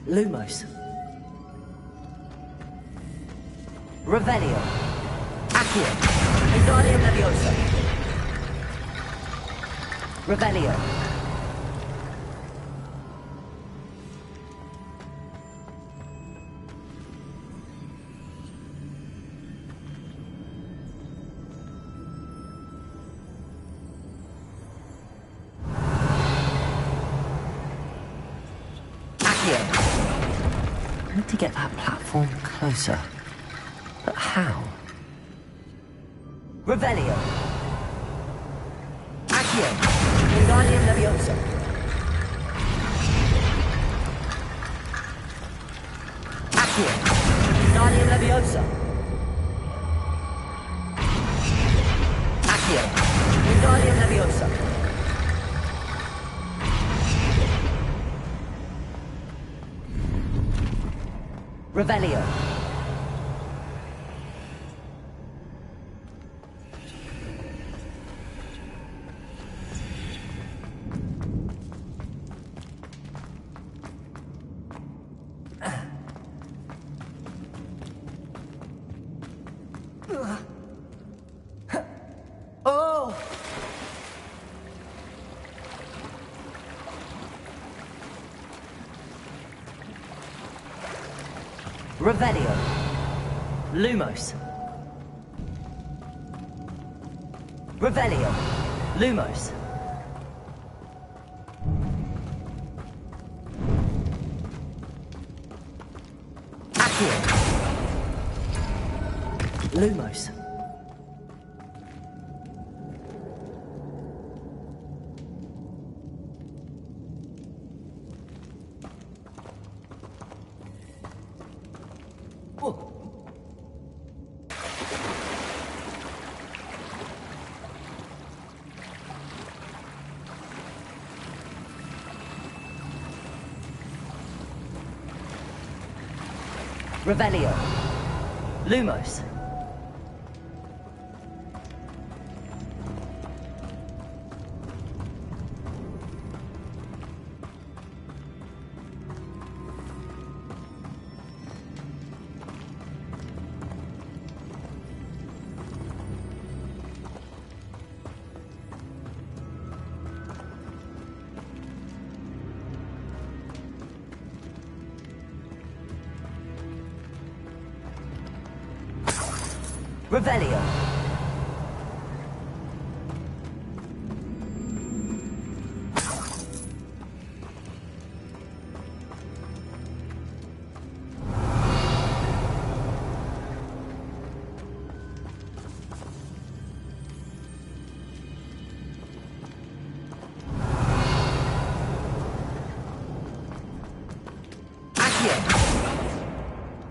Lumos. Revelio. Accio. Wingardium Leviosa. Revelio. I need to get that platform closer. But how? Revelio. Accio. Wingardium Leviosa. Accio. Wingardium Leviosa. Accio. Wingardium Leviosa. Revelio. Oh! Revelio. Lumos. Revelio. Lumos. Accio. Lumos. Revelio. Lumos. Revelio.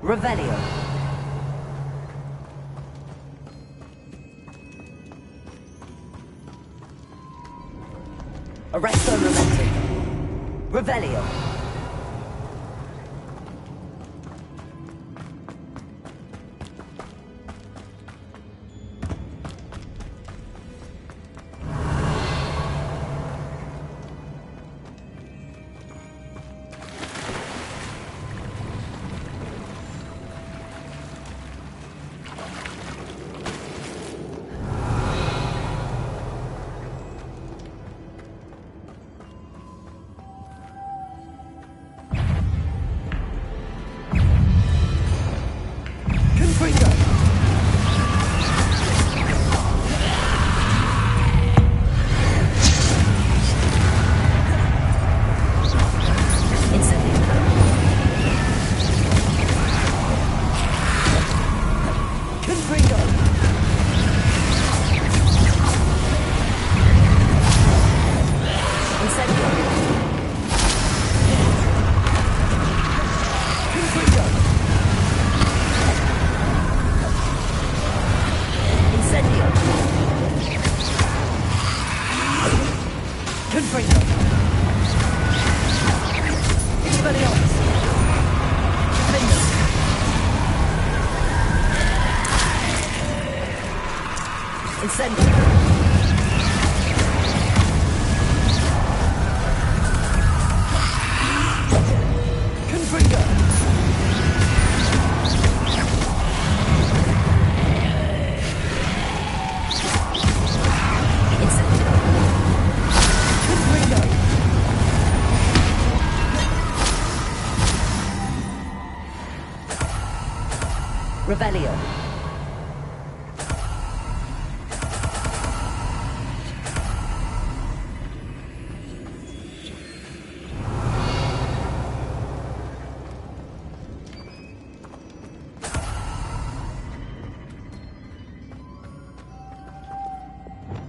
Revelio. Arresto Momenti. Revelio. Revelio.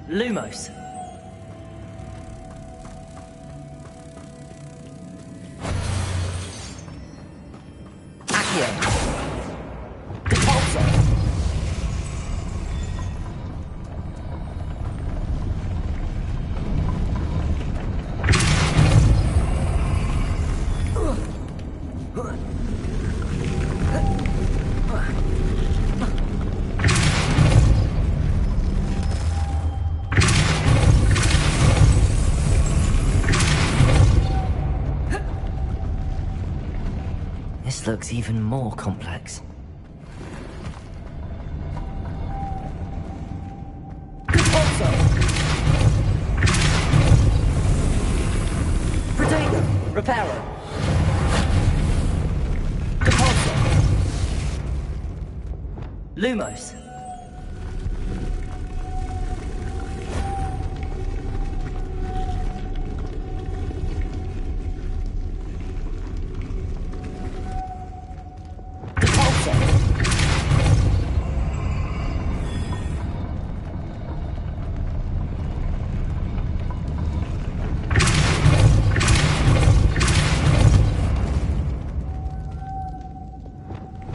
Lumos. Accio. Depulso. This looks even more complex. Depulso. Protego. Reparo. Depulso. Lumos.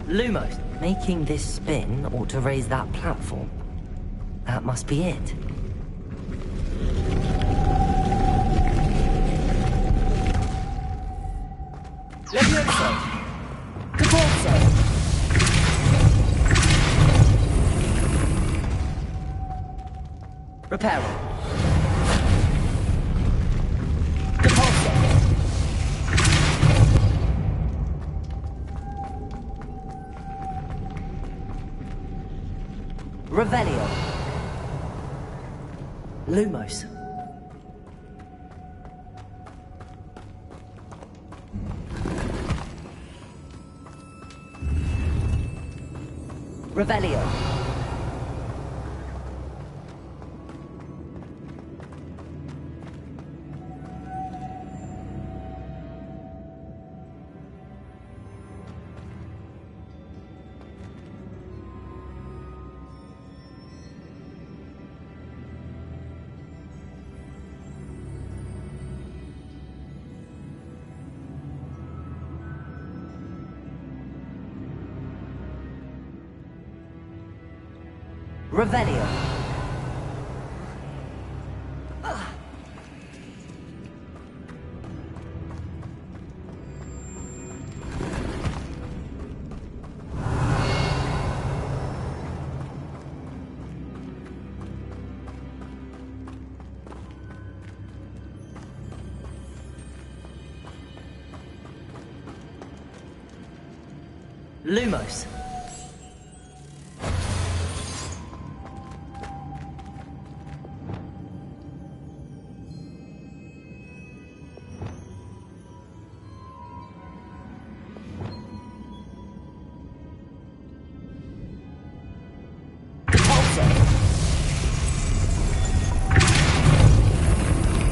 Lumos. Making this spin ought to raise that platform. That must be it. Levioso. Depulso. Reparo. Depulso. Revelio. Lumos. Revelio. Revelio. Lumos.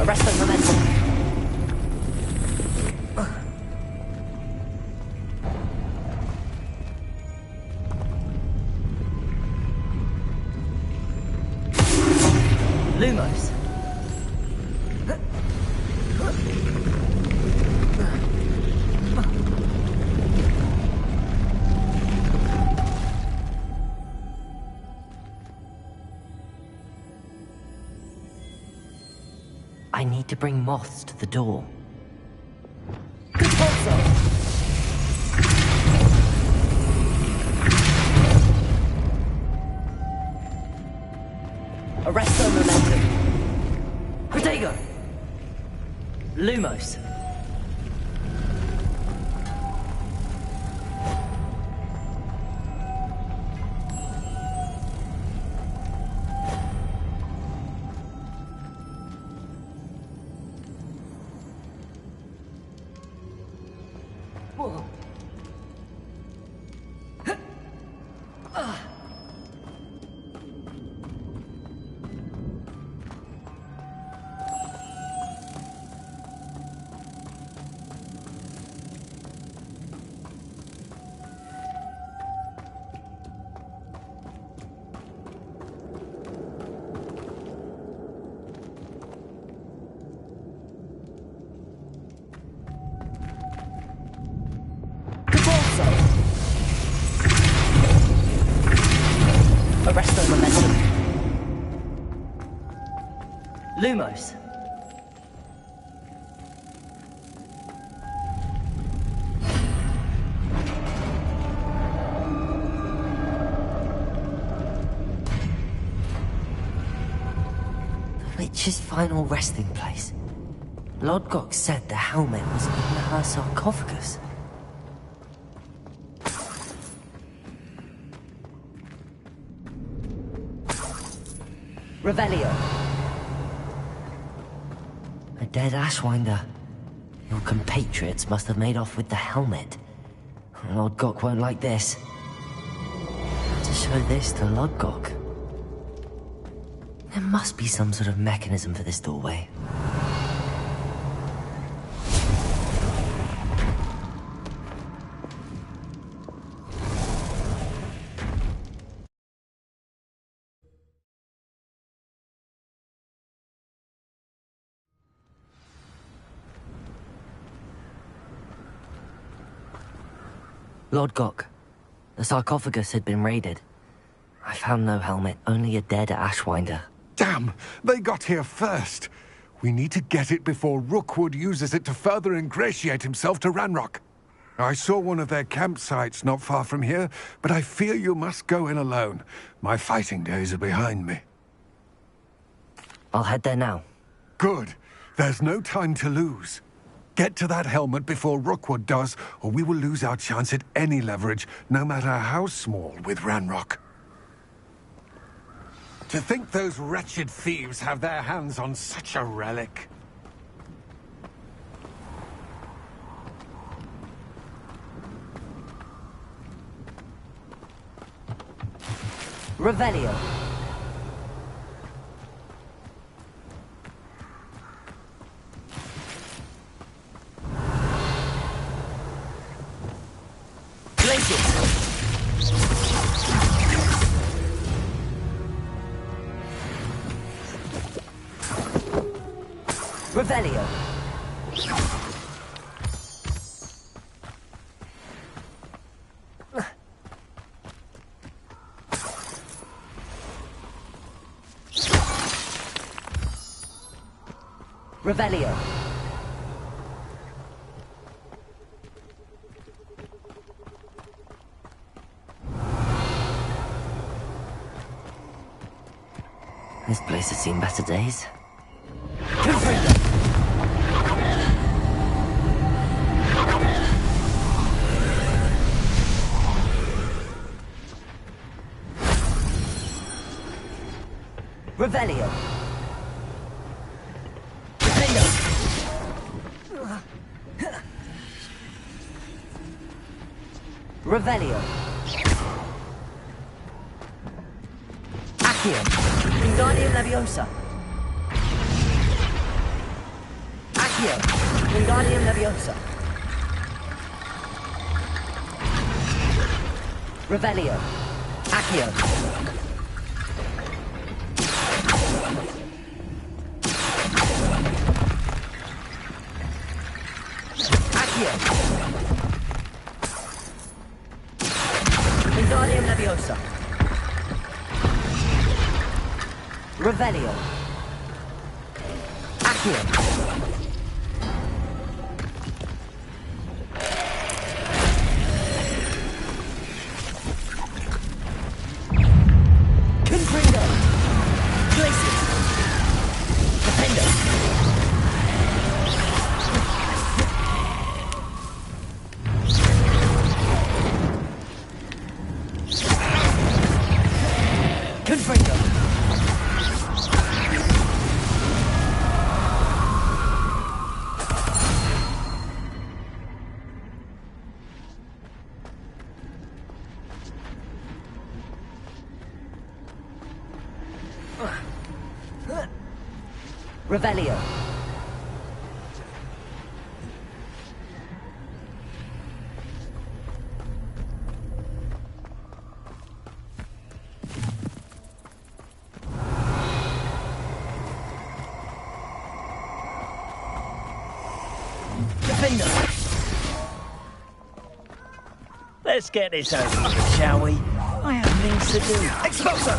Arrest the momentum. Lumos. I need to bring moths to the door. Arresto momentum. Protego. Lumos. Whoa. Arresto momentum. Lumos. The witch's final resting place. Lodgok said the helmet was in her sarcophagus. Revelio. A dead Ashwinder. Your compatriots must have made off with the helmet. Lodgok won't like this. To show this to Lodgok. There must be some sort of mechanism for this doorway. Lodgok, the sarcophagus had been raided. I found no helmet, only a dead Ashwinder. Damn! They got here first! We need to get it before Rookwood uses it to further ingratiate himself to Ranrock. I saw one of their campsites not far from here, but I fear you must go in alone. My fighting days are behind me. I'll head there now. Good. There's no time to lose. Get to that helmet before Rookwood does, or we will lose our chance at any leverage, no matter how small, with Ranrock. To think those wretched thieves have their hands on such a relic. Revelio. Revelio. Revelio. This place has seen better days. Confringo! Revelio. Confringo! Revelio. Accio. Wingardium Leviosa. Accio. Wingardium Leviosa. Revelio. Accio. Accio. Wingardium Leviosa. Revelio. Accio. Confringo. Glacius. Defendo. Confringo. Revelio. Defender. Let's get this over with, shall we? I have things to do. Expulso!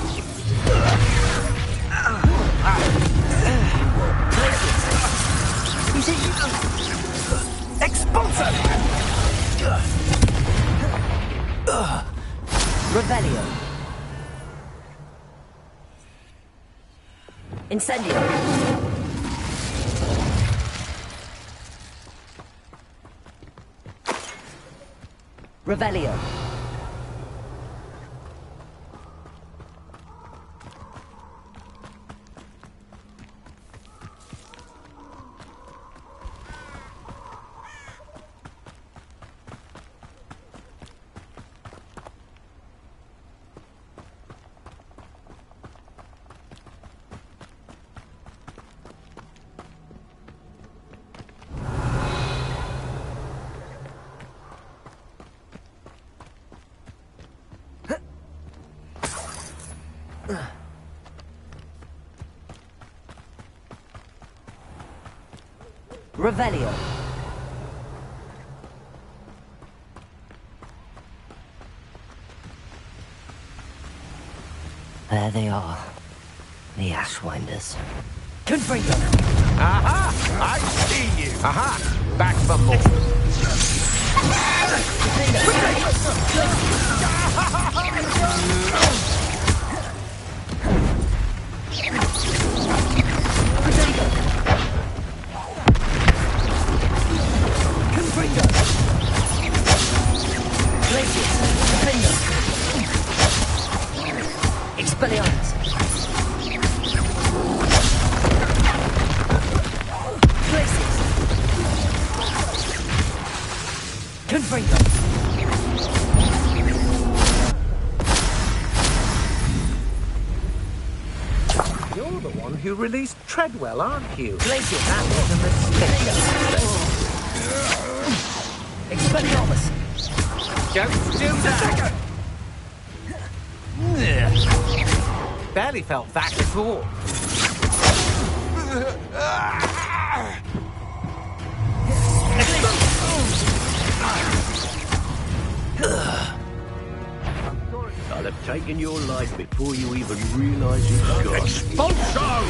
Is it you? Expulso! Revelio. Incendio. Revelio. Revelio. There they are. The Ashwinders. Confringo. Aha! I see you! Aha! Back for more! Confringo. Glacius. Defender. Expelliarmus. Glacius. Confringo. You're the one who released Treadwell, aren't you? Glacius. That was a mistake. Expelliarmus. Don't do that! Barely felt that before. I'll have taken your life before you even realise it's gone. Expulso!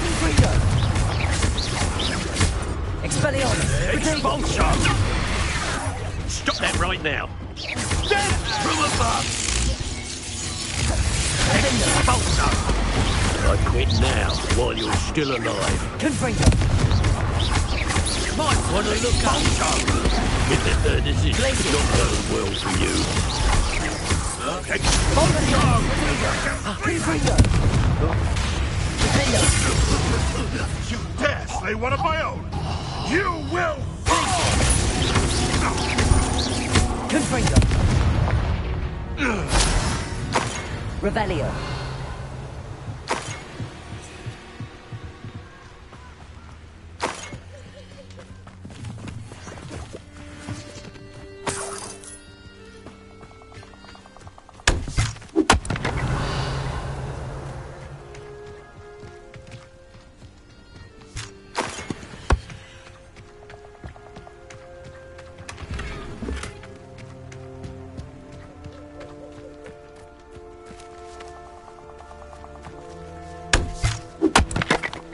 Expelliarmus! Expulsion! Stop that right now! Death from above! Expulsion! I quit now, while you're still alive. Confringo! Might want to look up. This is not going well for you. Expulsion! Confringo! You dare slay one of my own! You will fall! Confringo! Revelio!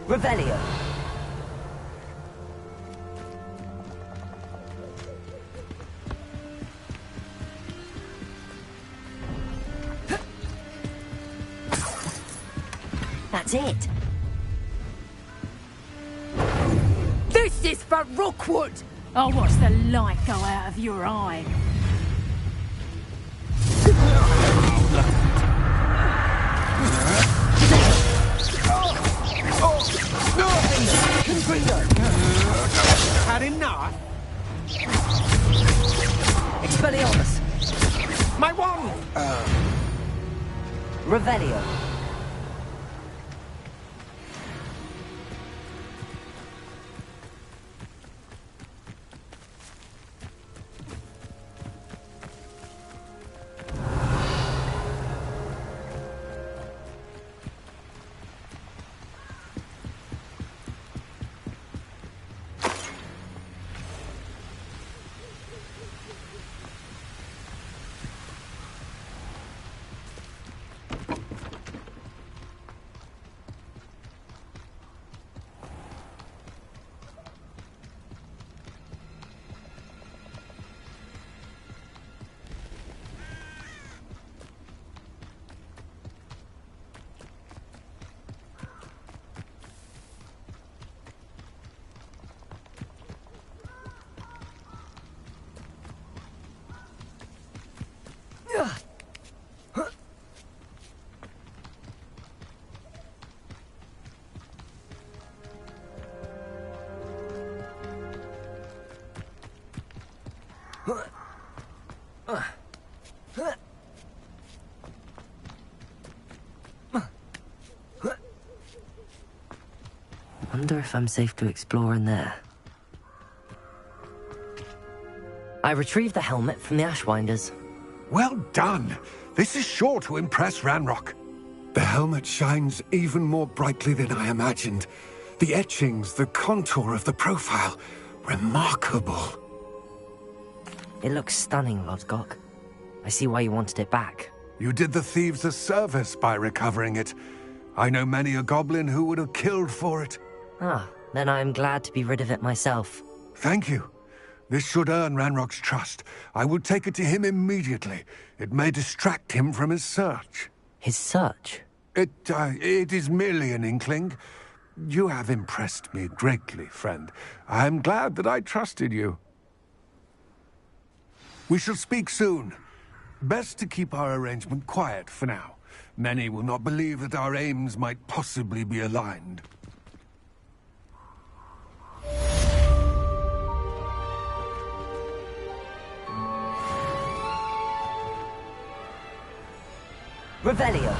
Revelio! That's it! This is for Rookwood! I'll watch the light go out of your eye. Had enough? Expelliarmus! My wand! Revelio! Wonder if I'm safe to explore in there. I retrieved the helmet from the Ashwinders. Well done. This is sure to impress Ranrock. The helmet shines even more brightly than I imagined. The etchings, the contour of the profile. Remarkable. It looks stunning, Lodgok. I see why you wanted it back. You did the thieves a service by recovering it. I know many a goblin who would have killed for it. Ah, then I'm glad to be rid of it myself. Thank you. This should earn Ranrock's trust. I will take it to him immediately. It may distract him from his search. His search? It is merely an inkling. You have impressed me greatly, friend. I am glad that I trusted you. We shall speak soon. Best to keep our arrangement quiet for now. Many will not believe that our aims might possibly be aligned. Revelio.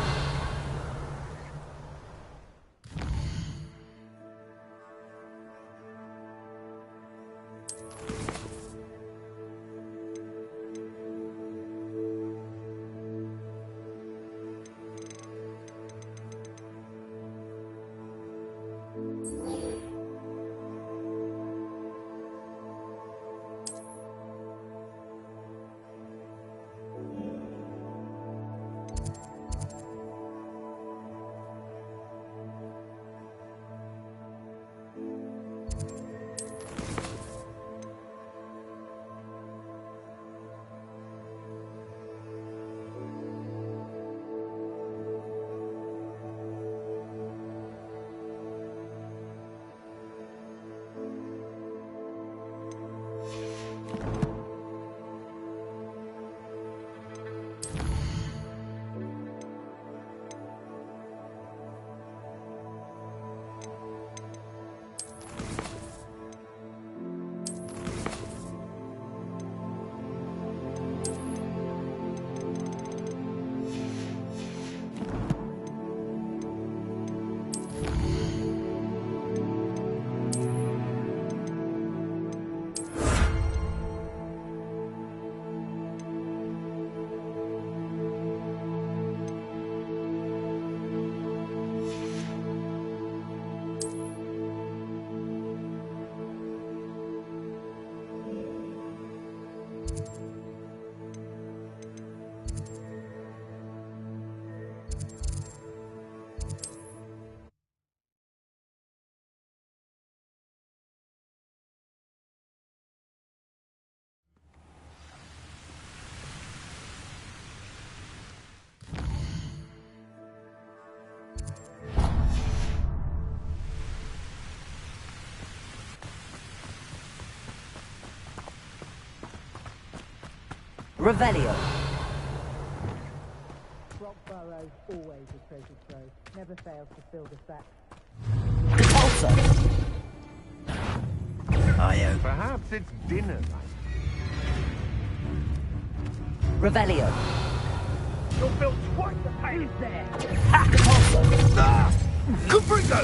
Revelio. Rock Burrow, always a treasure trove. Never fails to fill the sack. Repulsor. Io. Perhaps it's dinner night. Revelio. You're built quite the pain there. Repulsor. Caprico!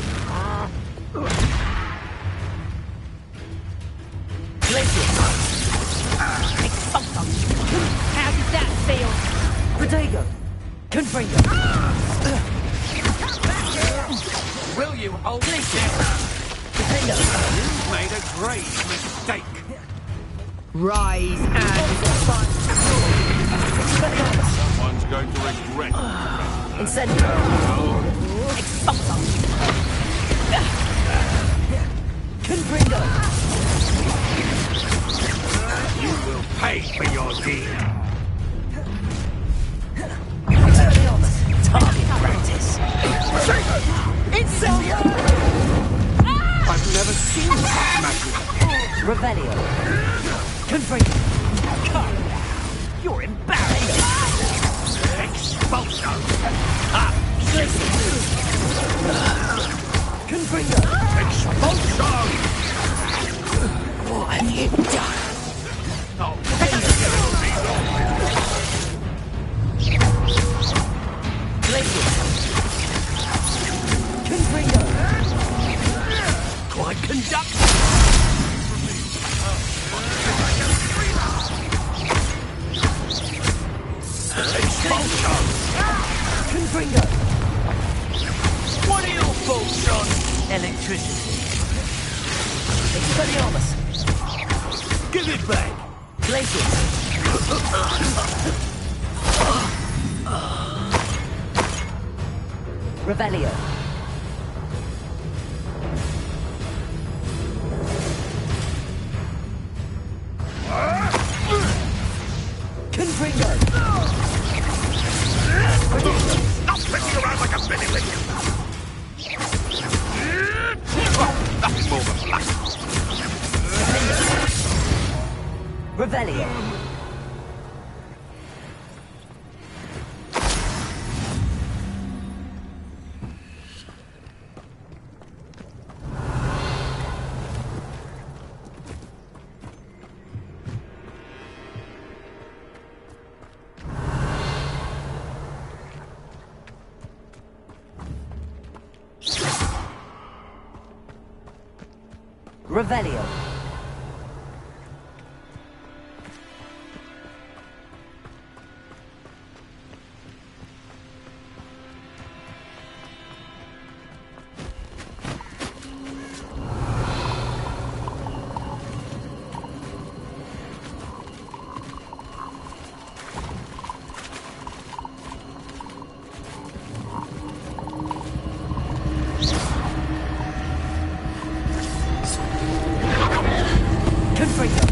Glacius. How did that feel? Protego. Confringo. Will you hold this? Protego. You've made a grave mistake. Rise and Someone's going to regret. Incendio. Expulsor. Confringo. You will pay for your deed. Expelliarmus. Target practice. Incendio. I've never seen such magic. Revelio. Confringo. You're embarrassed. Expulso. Confringo. Expulso. What have you done? Oh, Glacius. Confringo. quite conduct. Expulso. Confringo. What are your thoughts on Electricity. Expelliarmus. Give it back. Glacius. Revelio. Confringo. Stop messing around like a benefit. Nothing more than luck. Revelio. Revelio. Confringo.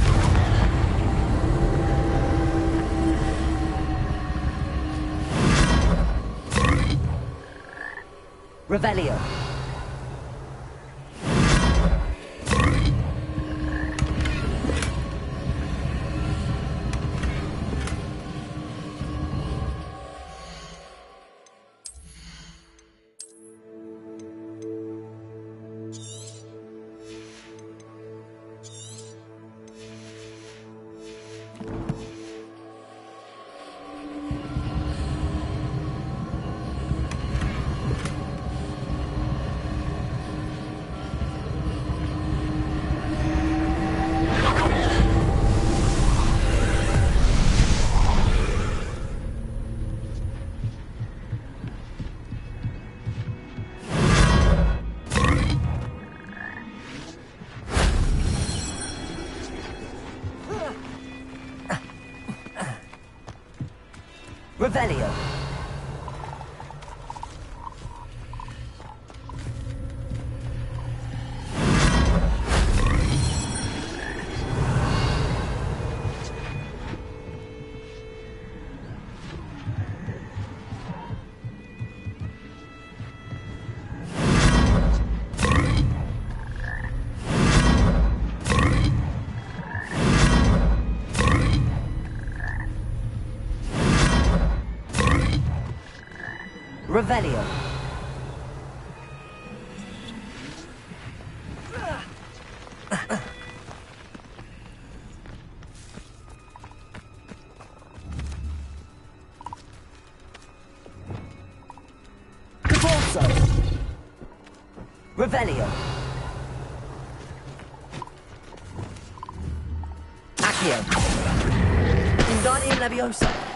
Revelio. Revelio. Revelio. Caporso. Revelio. Accio. Wingardium Leviosa.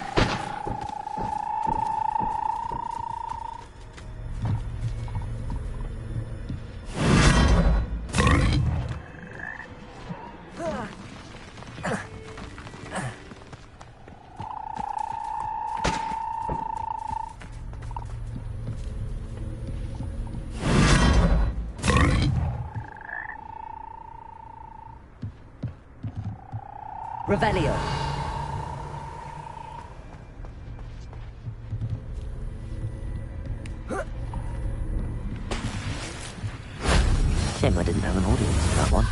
Revelio. Shame I didn't have an audience for that one.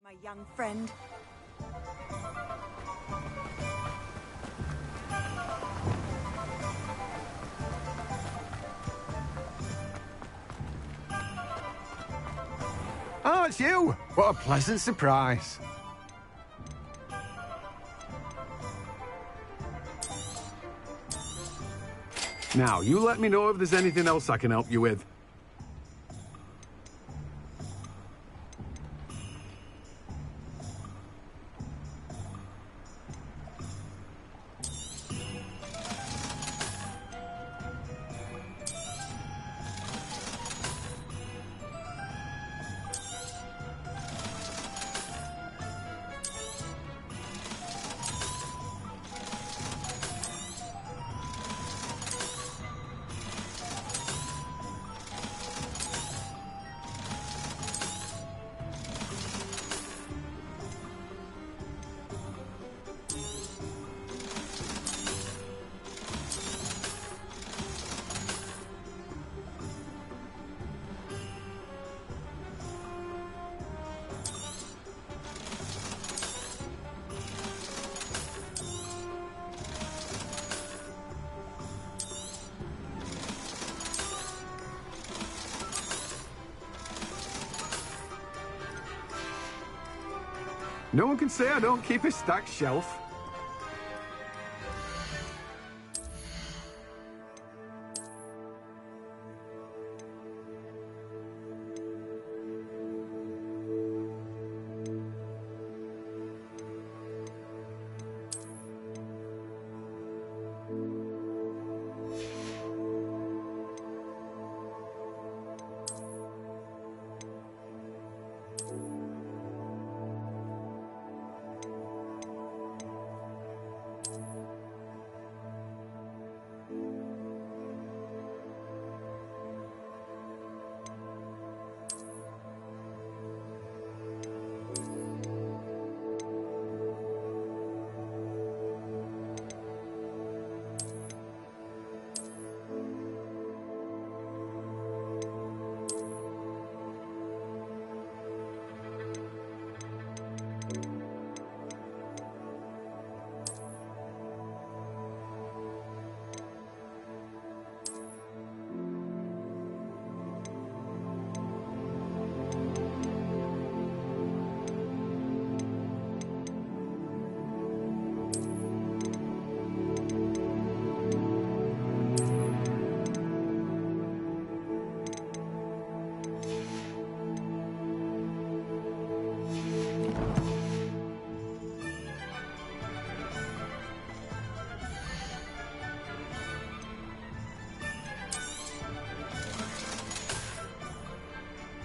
My young friend. Oh, it's you! What a pleasant surprise. Now, you let me know if there's anything else I can help you with. No one can say I don't keep a stacked shelf.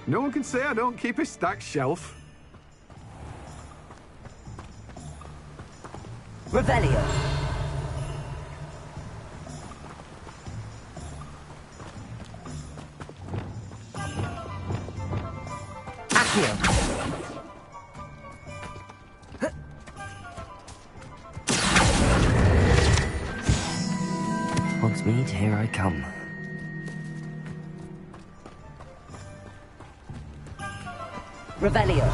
No one can say I don't keep a stacked shelf. Revelio. Accio. Hogsmeade, here I come. Revelio.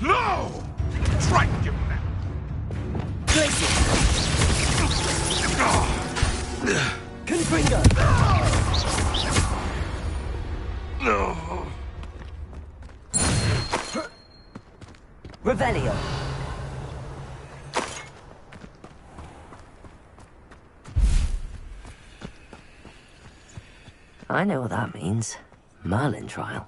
No! Strike him now! Confringo! No! Revelio! I know what that means. Merlin trial?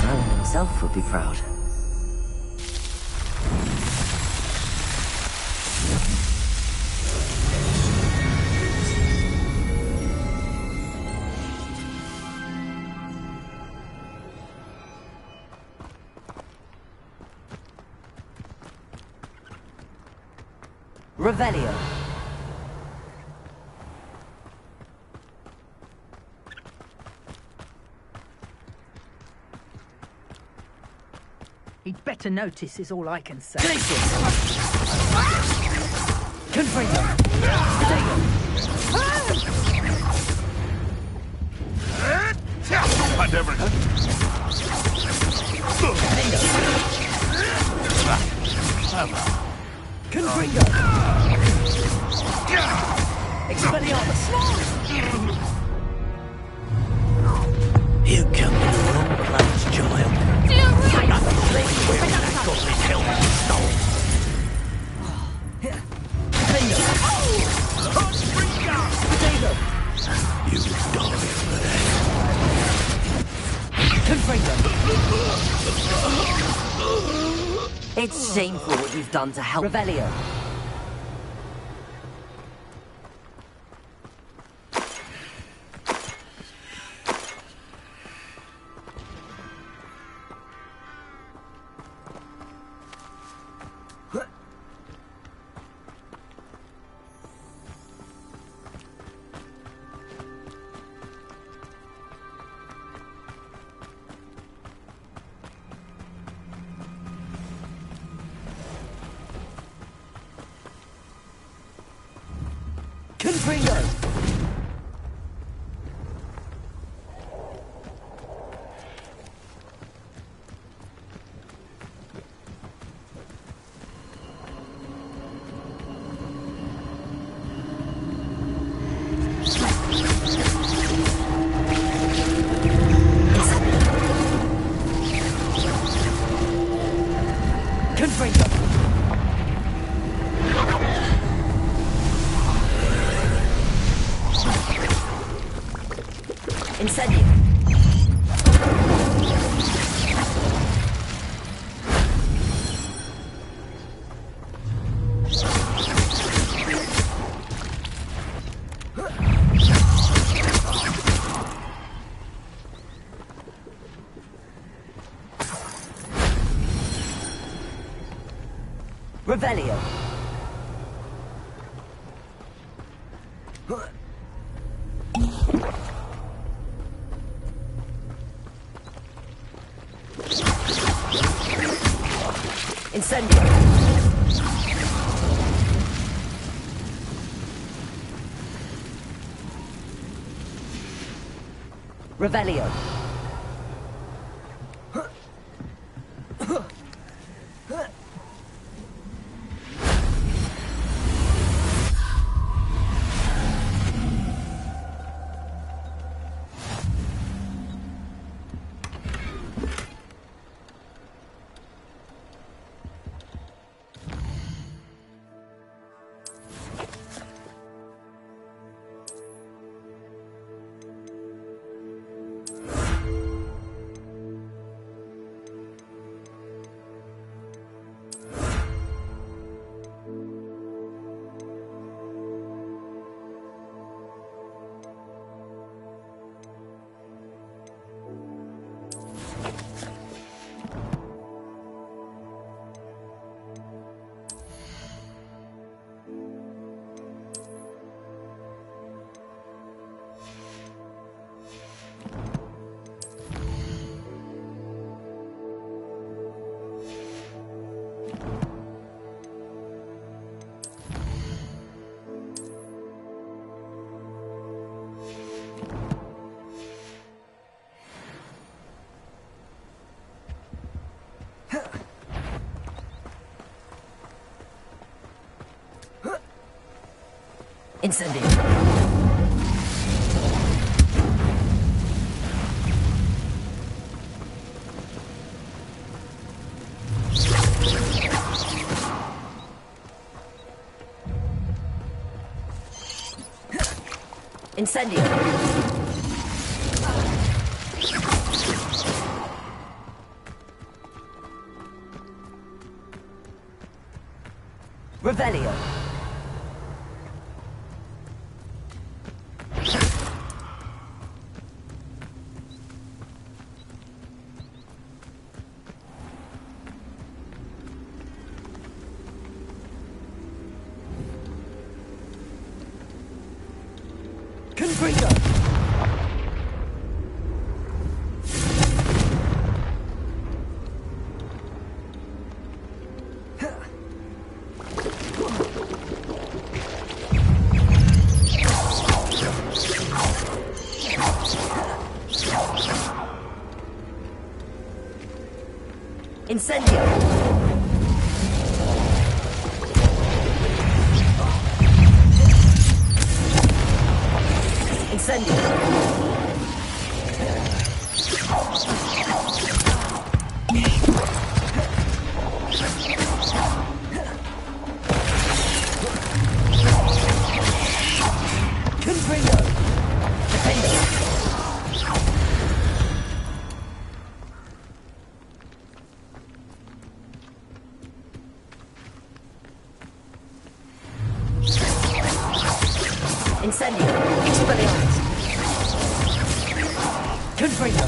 Merlin himself would be proud. Revelio. He'd better notice is all I can say. Confringo. I never... Confringo. Expelliarmus. You come to the wrong place, child. I'm not leaving where we got this helmet stolen. Confringo. You die for that. Confringo. It's shameful what you've done to help. Revelio. Confringo. Confringo. Incendio. Revelio. Incendio. Revelio. Incendio. Incendio. Revelio. Confringo. Incendio. Incendio. Confringo. Defendo. Incendio. Expelliarmus. Confringo.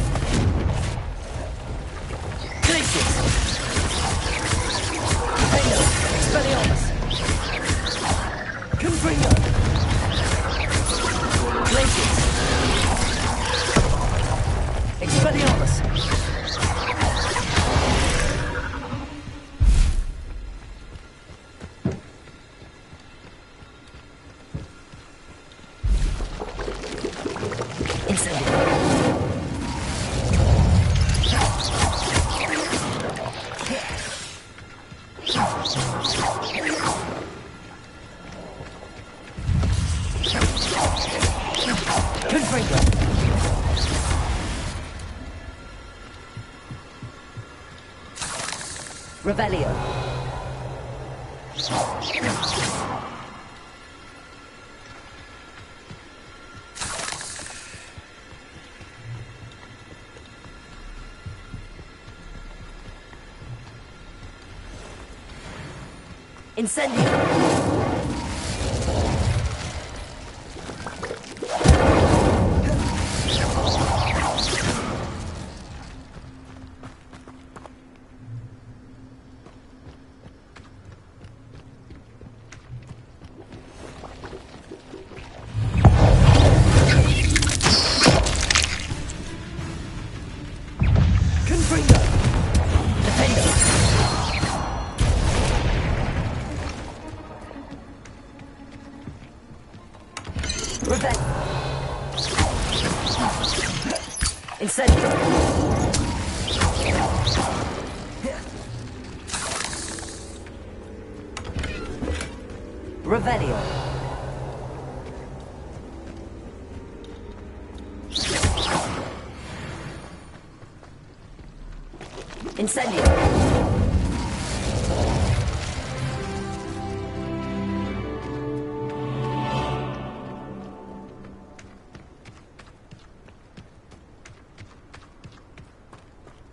Glacius. Defendo. Expelliarmus. Confringo. Glacius. Expelliarmus. Revelio. Incendio. Incendio. Revelio. Incendio.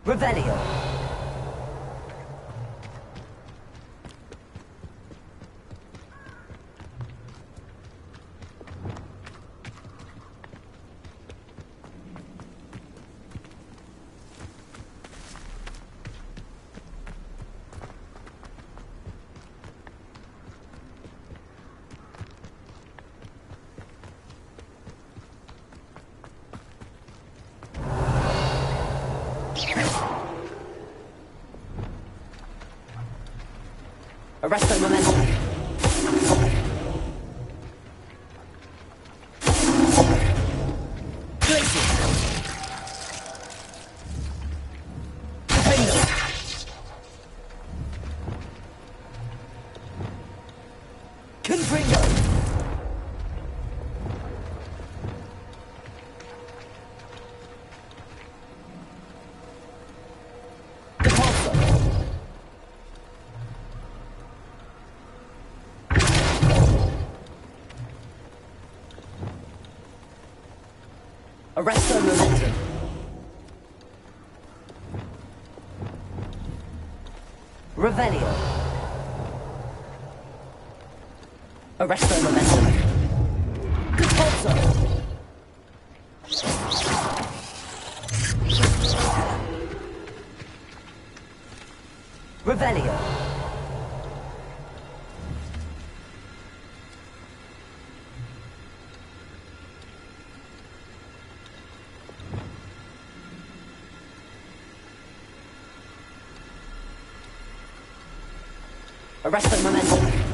Revelio. Arresto momentum. Glacius. Defendo. Confringo. Arresto momentum. Revelio. Arresto momentum. Compulso. Revelio. Arresto momentum.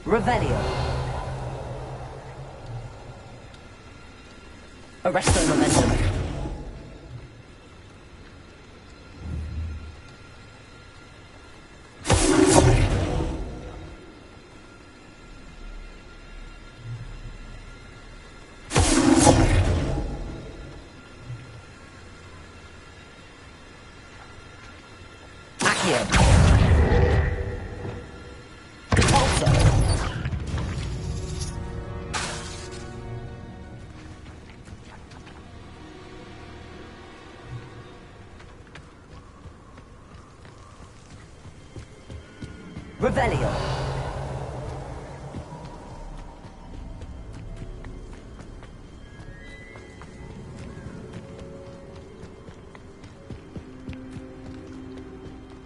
Revelio. Arresto momentum. Accio. Compulso. Revelio.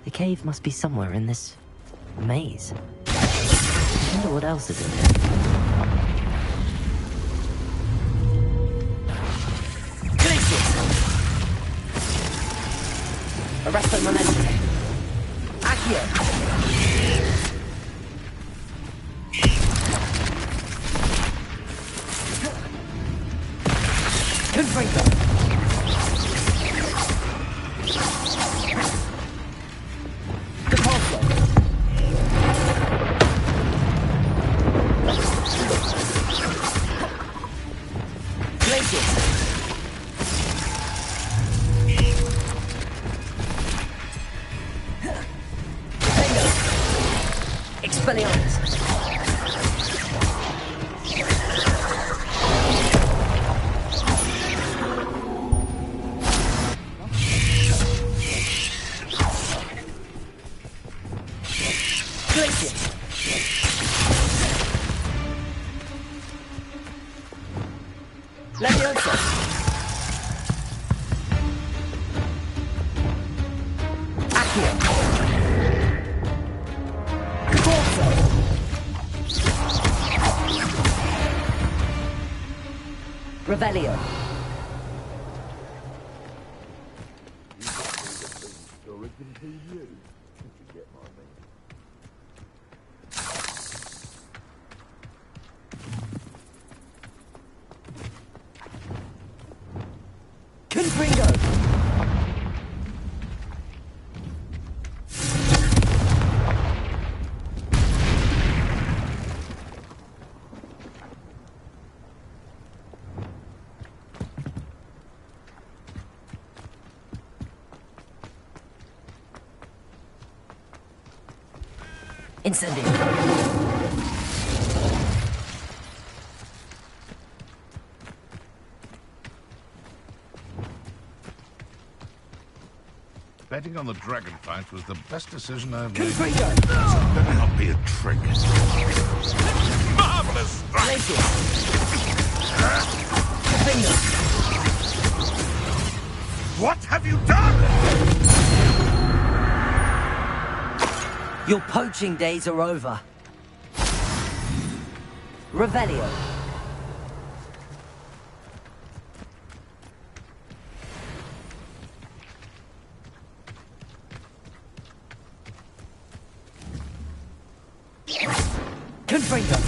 The cave must be somewhere in this maze. I wonder what else is in there. Glacius! Arresto momentum. Accio! Confringo! Compulso! Glacius! Confringo! Expelliarmus! Glacius! Leviosa! Accio! Corso! Revelio! Confringo! Incendio! Betting on the dragon fight was the best decision I've made. Confringo! Better not be a trick. Marvelous strike! Glacius! Confringo! What have you done? Your poaching days are over. Revelio. Confringo.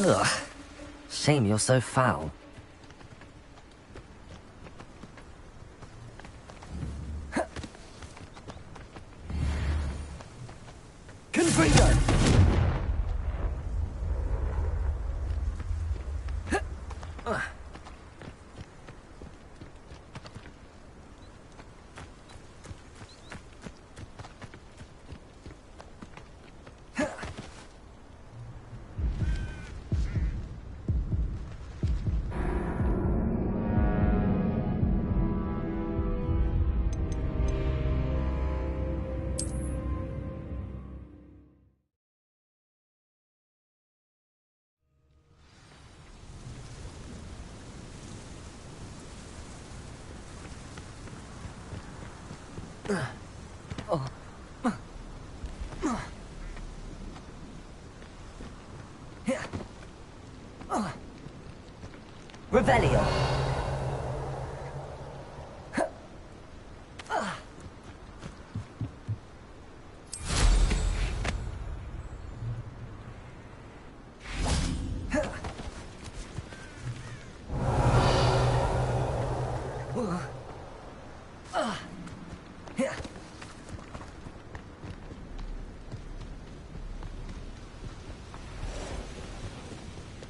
Ugh. Shame you're so foul. Confringo! Revelio.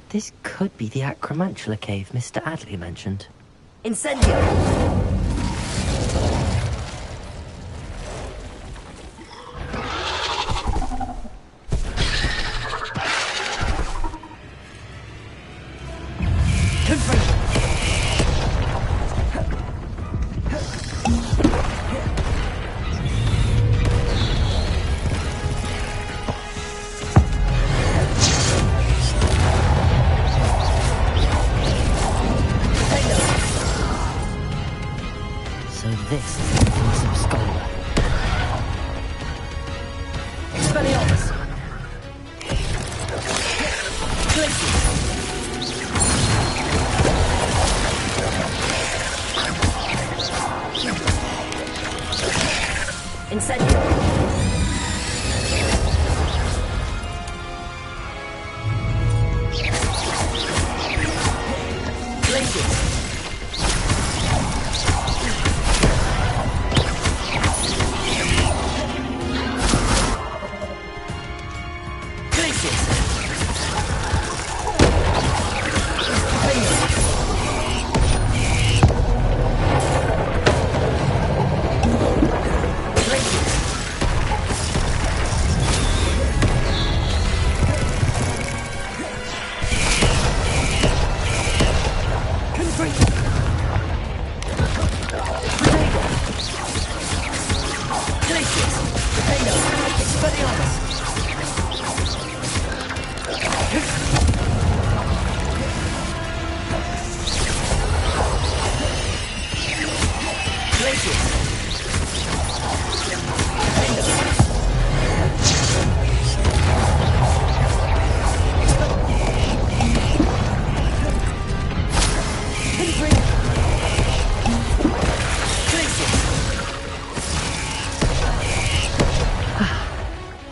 This could be the Acromantula cave Mr. Adley mentioned. Incendio! So this is the Crimson Scholar. Expelliarmus! Incendio!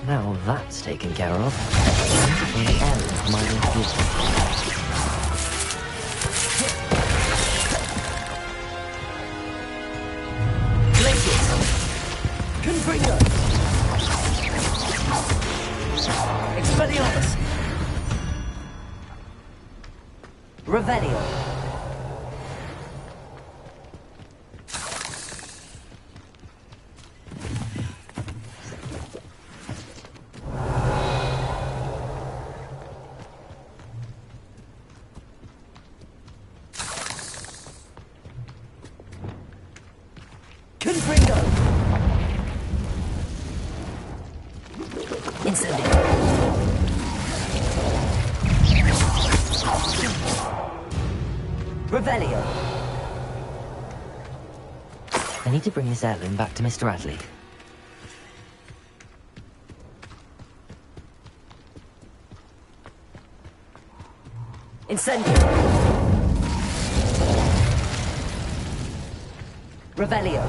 Now that's taken care of. The end of my refusal. Confringo! Expelliarmus! Revelio! Confringo! Incendio! Revelio! I need to bring this heirloom back to Mr. Adley. Incendio. Revelio.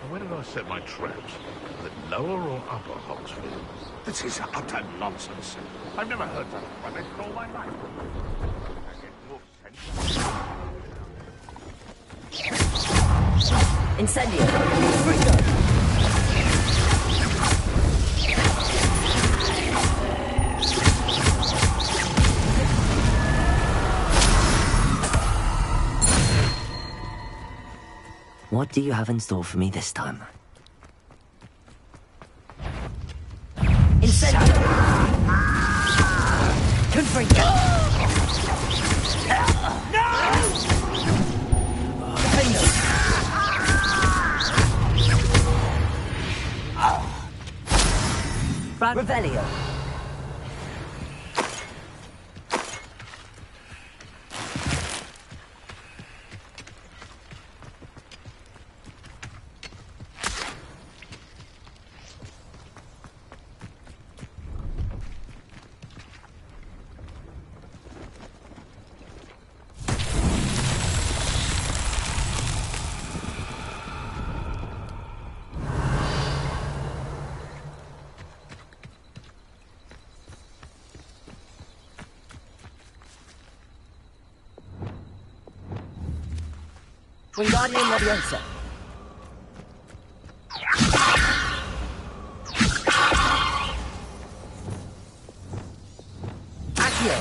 Where did I set my traps? The lower or upper Hogsfield? This is utter nonsense. I've never heard that rubbish in all my life. Incendio. Ringo. What do you have in store for me this time? Incendio! Confringo! No! Defendo! Revelio! Wingardium Leviosa. Accio.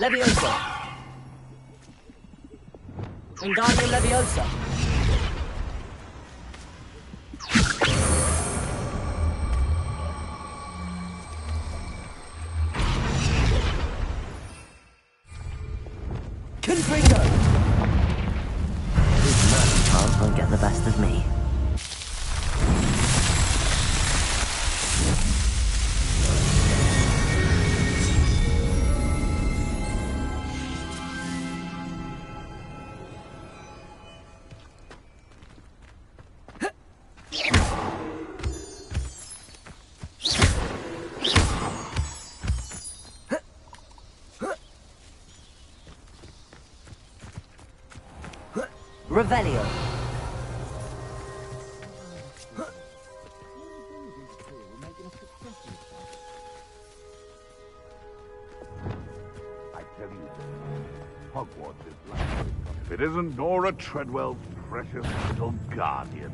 Leviosa. Wingardium Leviosa. Confringo. These murder piles won't get the best of me. Revelio. I tell you, Hogwarts is like if it isn't Nora Treadwell's precious little guardian.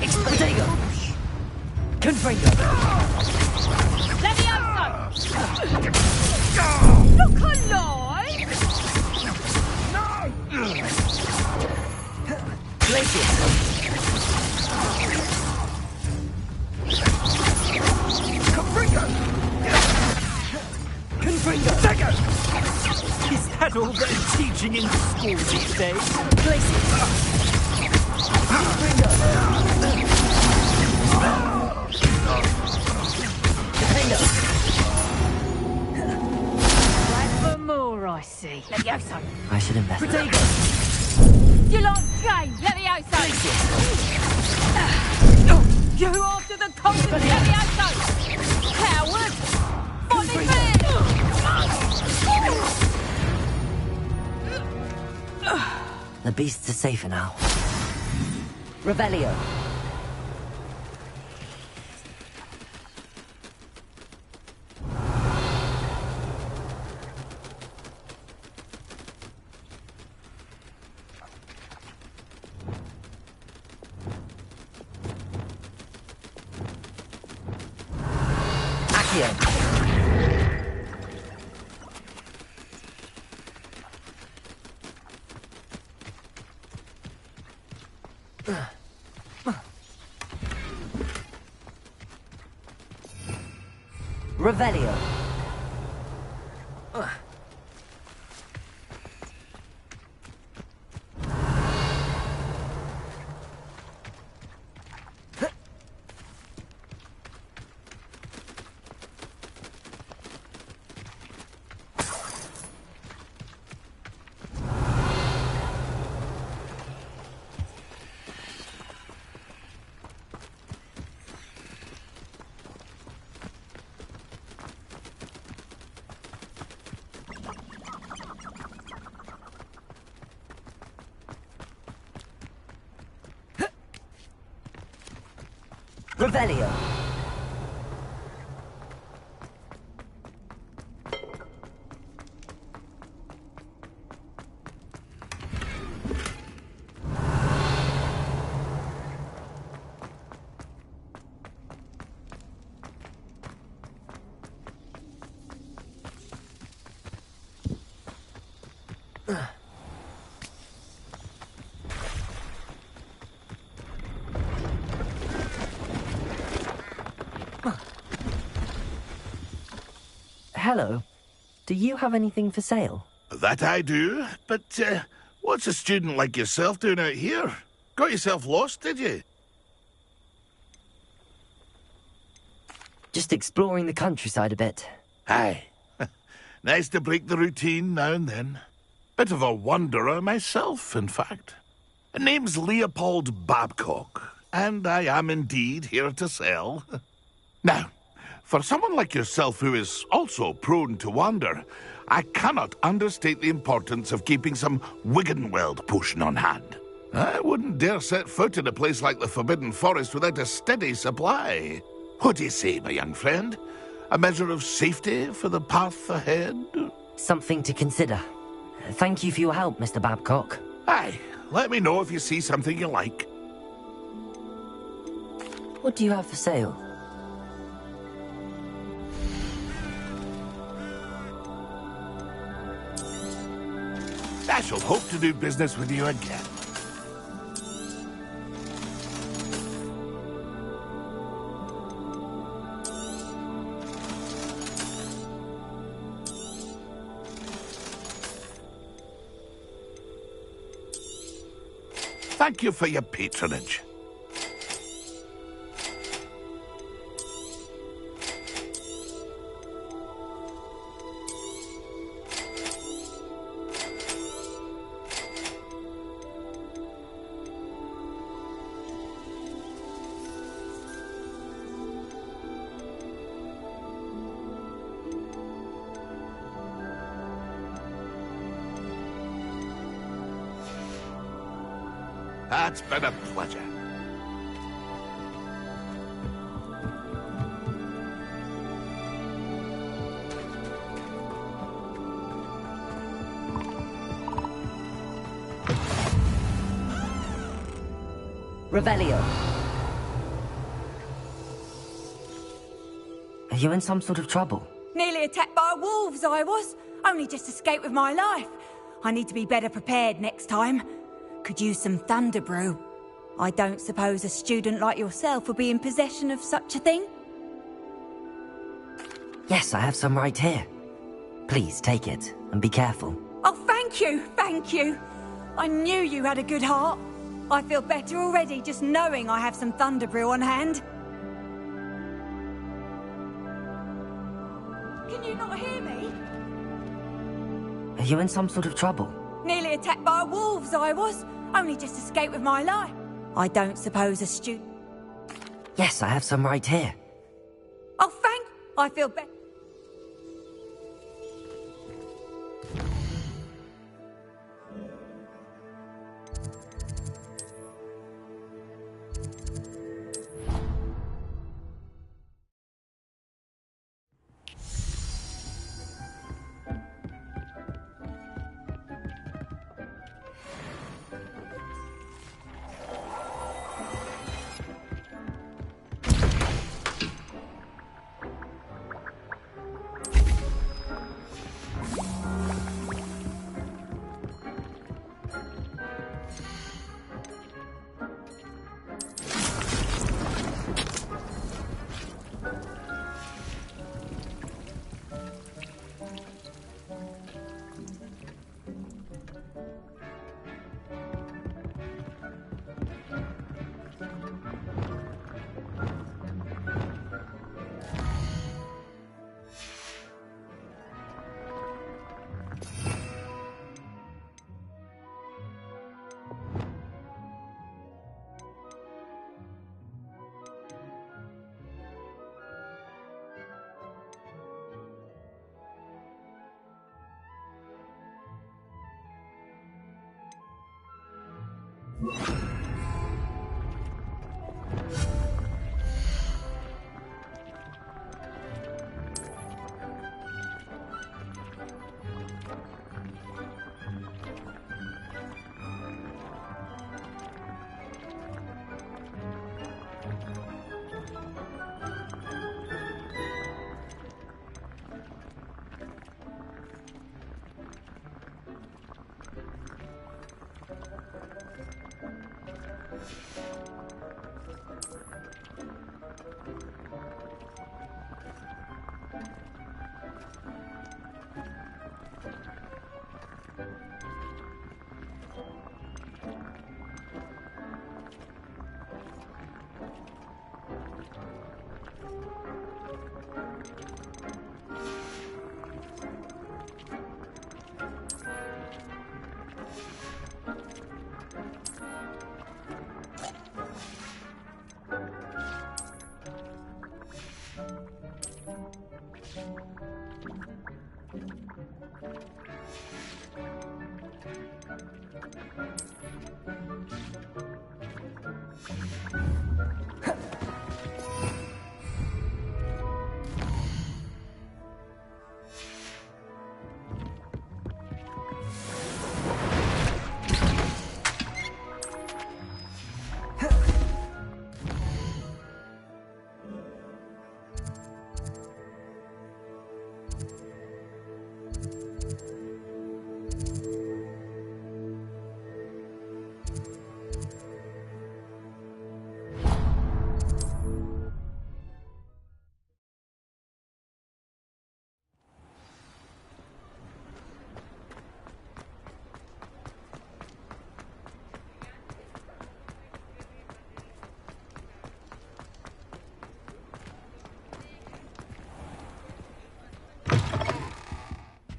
Expedito. Confringo. Leviosa. Look alive! No! Glacius. Confringo! Confringo. Is that all they're teaching in school these days? Glacius. Confringo. Defendo. I see. Leviosa. I should invest. You like game, Leviosa. You are to the Conquered Levioso! Coward! Fight me fair! The beasts are safer now. Revelio. Revelio. Revelio. Hello. Do you have anything for sale? That I do, but what's a student like yourself doing out here? Got yourself lost, did you? Just exploring the countryside a bit. Aye. Nice to break the routine now and then. Bit of a wanderer myself, in fact. Name's Leopold Babcock, and I am indeed here to sell. Now, for someone like yourself who is also prone to wander, I cannot understate the importance of keeping some Wiggenweld potion on hand. I wouldn't dare set foot in a place like the Forbidden Forest without a steady supply. What do you say, my young friend? A measure of safety for the path ahead? Something to consider. Thank you for your help, Mr. Babcock. Aye, let me know if you see something you like. What do you have for sale? I shall hope to do business with you again. Thank you for your patronage. It's been a pleasure. Revelio. Are you in some sort of trouble? Nearly attacked by wolves, I was. Only just escaped with my life. I need to be better prepared next time. Could use some thunder brew. I don't suppose a student like yourself would be in possession of such a thing? Yes, I have some right here. Please take it, and be careful. Oh, thank you, thank you. I knew you had a good heart. I feel better already just knowing I have some thunder brew on hand. Can you not hear me? Are you in some sort of trouble? Nearly attacked by wolves, I was. Only just escaped with my life. I don't suppose a Yes, I have some right here. Oh, thank... I feel better.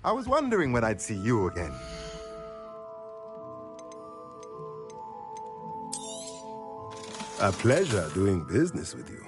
I was wondering when I'd see you again. A pleasure doing business with you.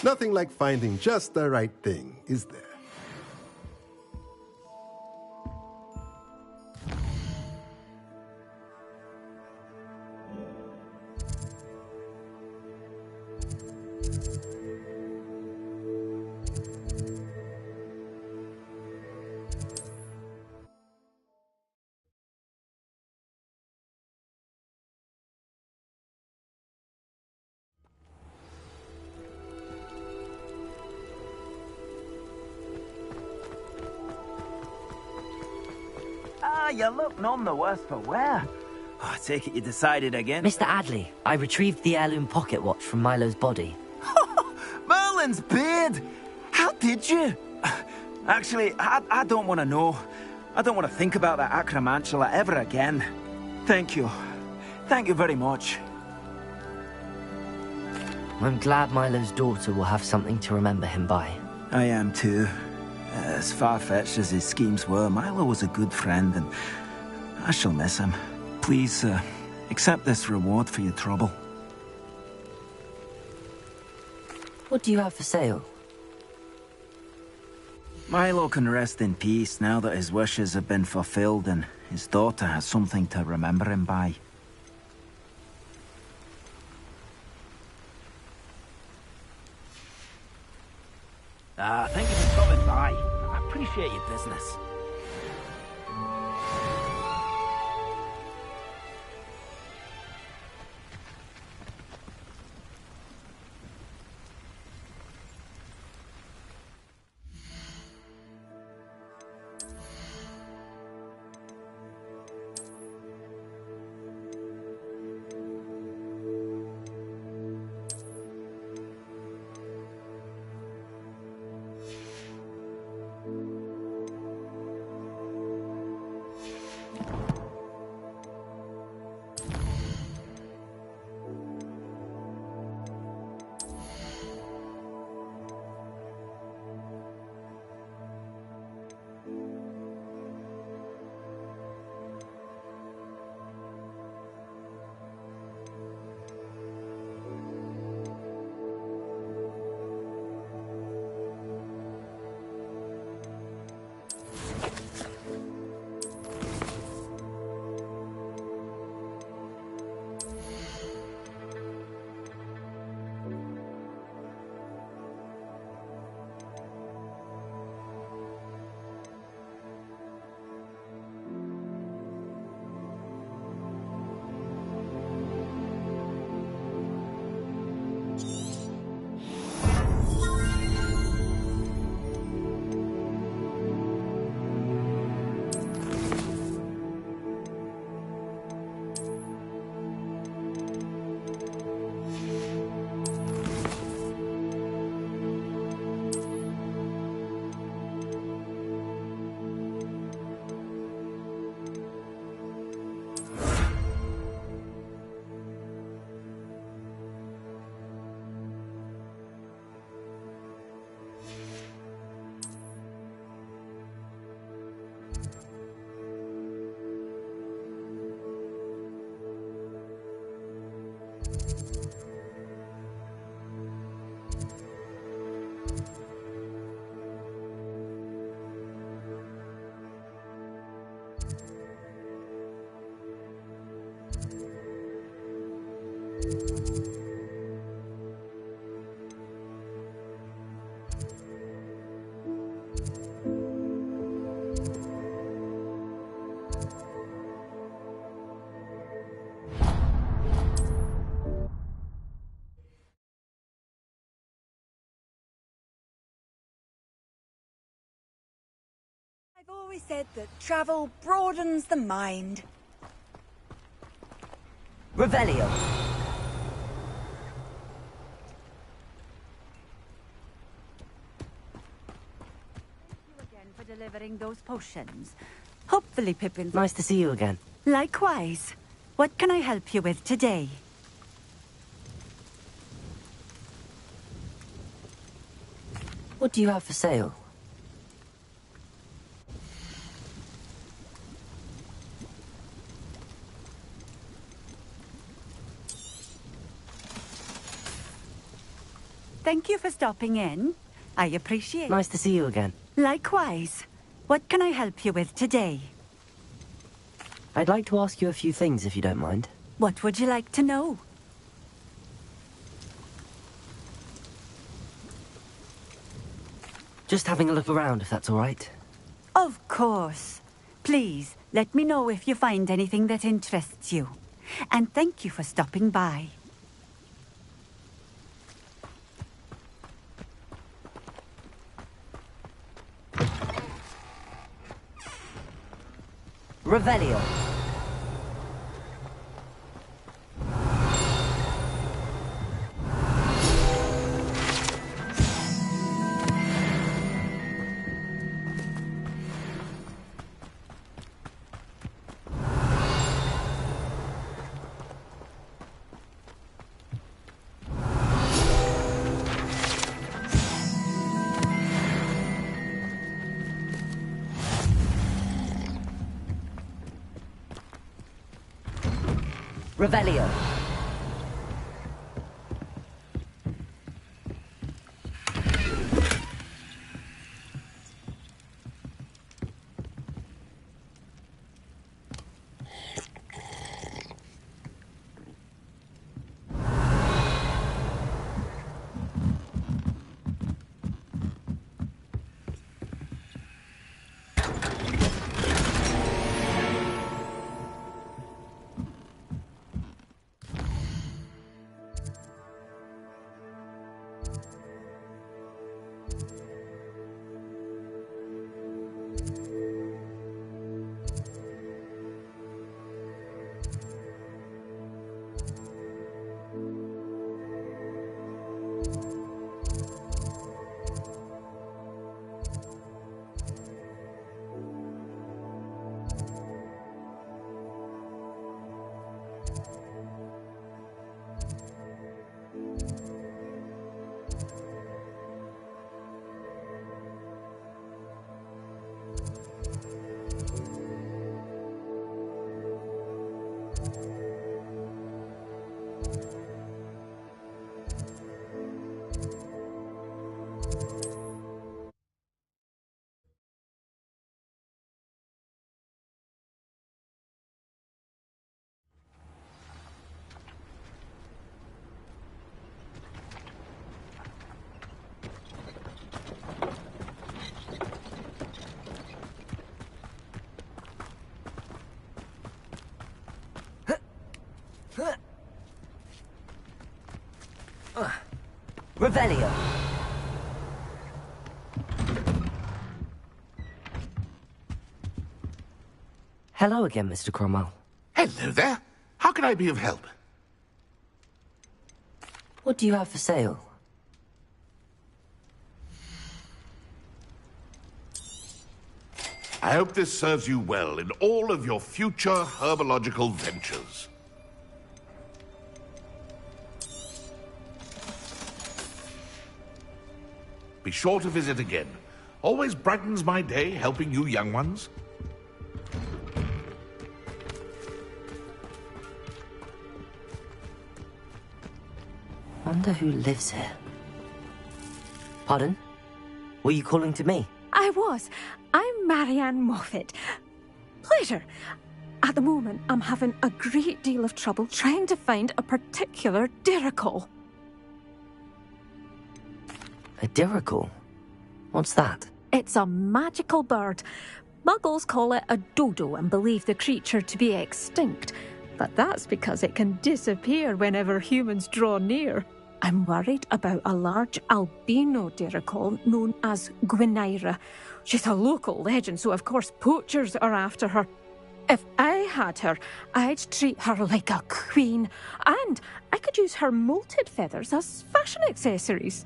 Nothing like finding just the right thing, is there? Ah, you look none the worse for wear. Oh, I take it you decided again. Mr. Adley, I retrieved the heirloom pocket watch from Milo's body. Merlin's beard! How did you? Actually, I don't want to know. I don't want to think about that acromantula ever again. Thank you. Thank you very much. I'm glad Milo's daughter will have something to remember him by. I am too. As far-fetched as his schemes were, Milo was a good friend, and I shall miss him. Please, accept this reward for your trouble. What do you have for sale? Milo can rest in peace now that his wishes have been fulfilled and his daughter has something to remember him by. Thank you for stopping by. I appreciate your business. I've always said that travel broadens the mind. Revelio. Again for delivering those potions. Hopefully, Pippin's... Nice to see you again. Likewise. What can I help you with today? What do you have for sale? thank you for stopping in. I appreciate it. Nice to see you again. Likewise. What can I help you with today? I'd like to ask you a few things, if you don't mind. What would you like to know? Just having a look around, if that's all right. Of course. Please, let me know if you find anything that interests you. And thank you for stopping by. Revelio. Revelio. Revelio. Hello again, Mr. Cromwell. Hello there. How can I be of help? What do you have for sale? I hope this serves you well in all of your future herbological ventures. Be sure to visit again. Always brightens my day helping you young ones. Wonder who lives here. Pardon? Were you calling to me? I was. I'm Marianne Moffat. Pleasure. At the moment, I'm having a great deal of trouble trying to find a particular diricle. A diricle? What's that? It's a magical bird. Muggles call it a dodo and believe the creature to be extinct. But that's because it can disappear whenever humans draw near. I'm worried about a large albino diricle known as Gwynaira. She's a local legend, so of course poachers are after her. If I had her, I'd treat her like a queen. And I could use her molted feathers as fashion accessories.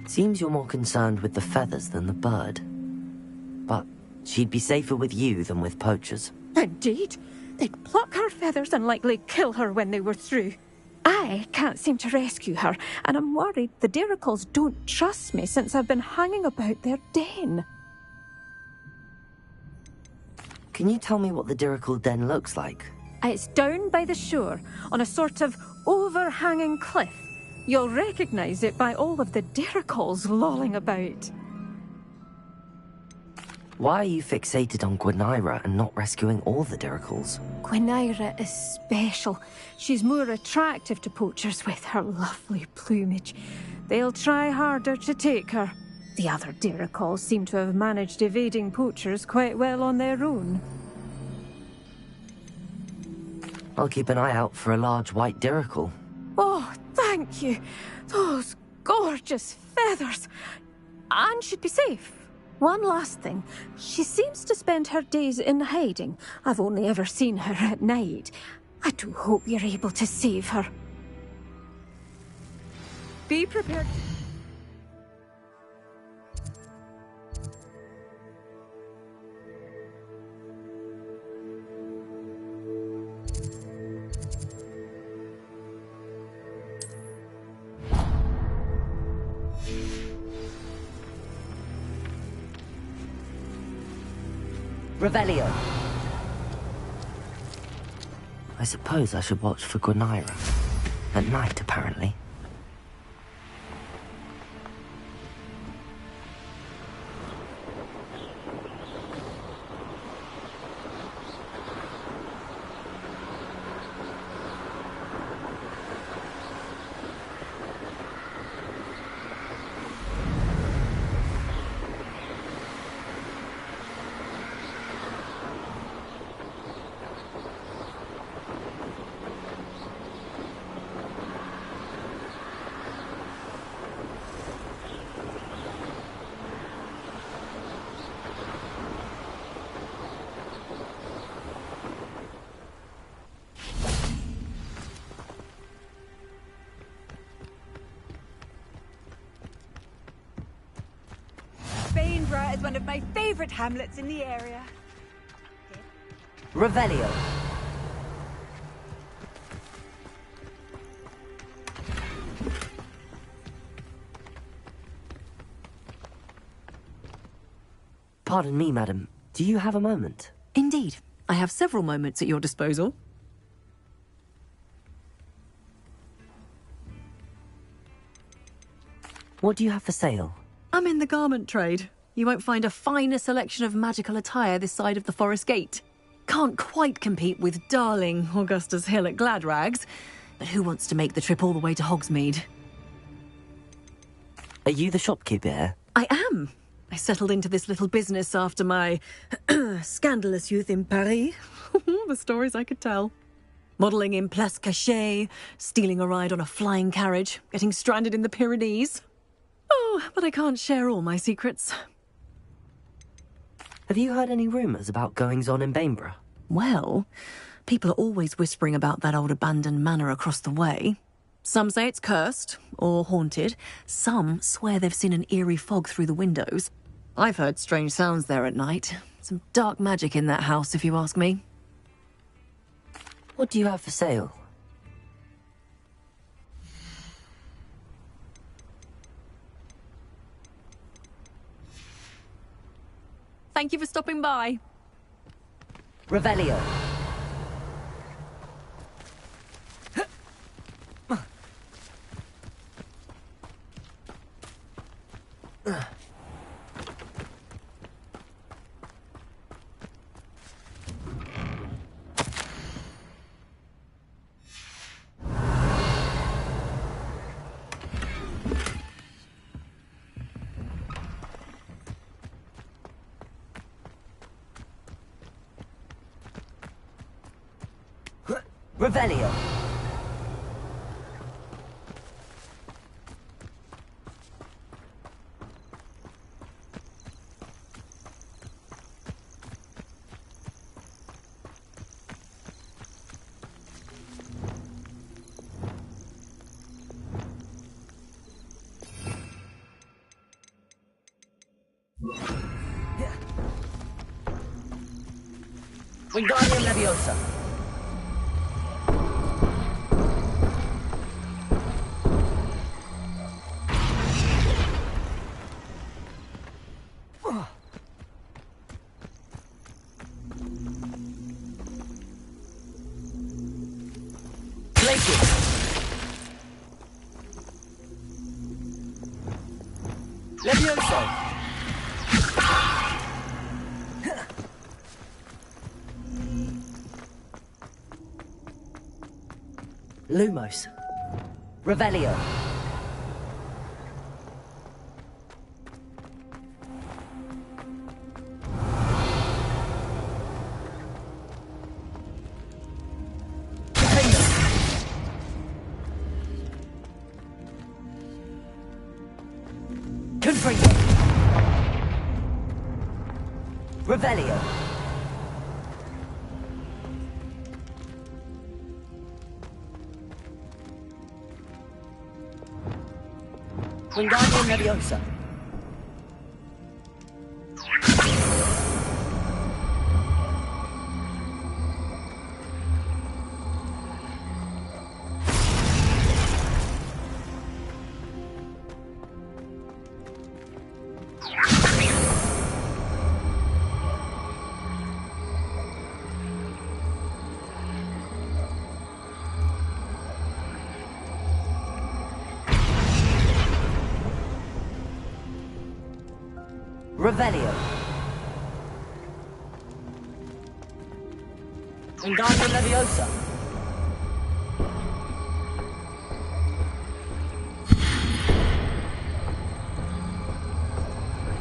Seems you're more concerned with the feathers than the bird. But she'd be safer with you than with poachers. Indeed. They'd pluck her feathers and likely kill her when they were through. I can't seem to rescue her, and I'm worried the diricles don't trust me since I've been hanging about their den. Can you tell me what the diricle den looks like? It's down by the shore, on a sort of overhanging cliff. You'll recognise it by all of the diricols lolling about. Why are you fixated on Gwynaira and not rescuing all the diricols? Gwynaira is special. She's more attractive to poachers with her lovely plumage. They'll try harder to take her. The other diricols seem to have managed evading poachers quite well on their own. I'll keep an eye out for a large white diricol. Oh, thank you. Those gorgeous feathers. And she'd be safe. One last thing. She seems to spend her days in hiding. I've only ever seen her at night. I do hope you're able to save her. Be prepared. Revelio. I suppose I should watch for Gwynaira. At night, apparently. Bainborough is one of my favourite hamlets in the area. Revelio. Pardon me, madam. Do you have a moment? Indeed. I have several moments at your disposal. What do you have for sale? I'm in the garment trade. You won't find a finer selection of magical attire this side of the Forest Gate. Can't quite compete with darling Augusta's Hill at Gladrags, but who wants to make the trip all the way to Hogsmeade? Are you the shopkeeper here? I am. I settled into this little business after my scandalous youth in Paris. The stories I could tell. Modelling in Place Cachet, stealing a ride on a flying carriage, getting stranded in the Pyrenees. Oh, but I can't share all my secrets. Have you heard any rumours about goings-on in Bainborough? Well, people are always whispering about that old abandoned manor across the way. Some say it's cursed or haunted. Some swear they've seen an eerie fog through the windows. I've heard strange sounds there at night. Some dark magic in that house, if you ask me. What do you have for sale? Thank you for stopping by. Revelio. Revelio. Wingardium Leviosa. Levioso! Lumos. Revelio. Confringo. Revelio. Wingardium Leviosa. Revelio. Wingardium Leviosa.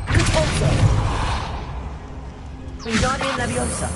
Repulso. Wingardium Leviosa.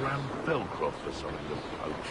Around Belcroft for something to poach.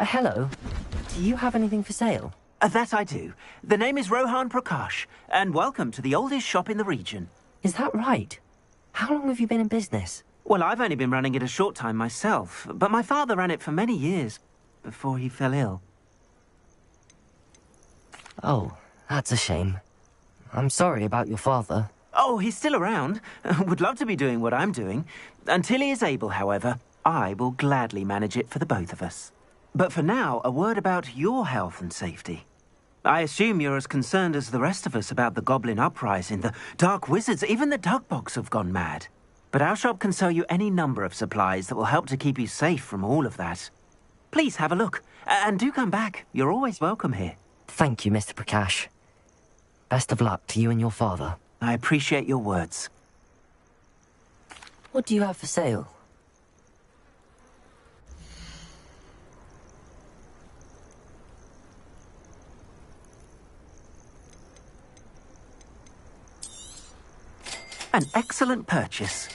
Hello. Do you have anything for sale? That I do. The name is Rohan Prakash, and welcome to the oldest shop in the region. Is that right? How long have you been in business? Well, I've only been running it a short time myself, but my father ran it for many years before he fell ill. Oh, that's a shame. I'm sorry about your father. Oh, he's still around. Would love to be doing what I'm doing. Until he is able, however, I will gladly manage it for the both of us. But for now, a word about your health and safety. I assume you're as concerned as the rest of us about the Goblin Uprising, the Dark Wizards, even the Dugbogs have gone mad. But our shop can sell you any number of supplies that will help to keep you safe from all of that. Please have a look, and do come back. You're always welcome here. Thank you, Mr. Prakash. Best of luck to you and your father. I appreciate your words. What do you have for sale? An excellent purchase.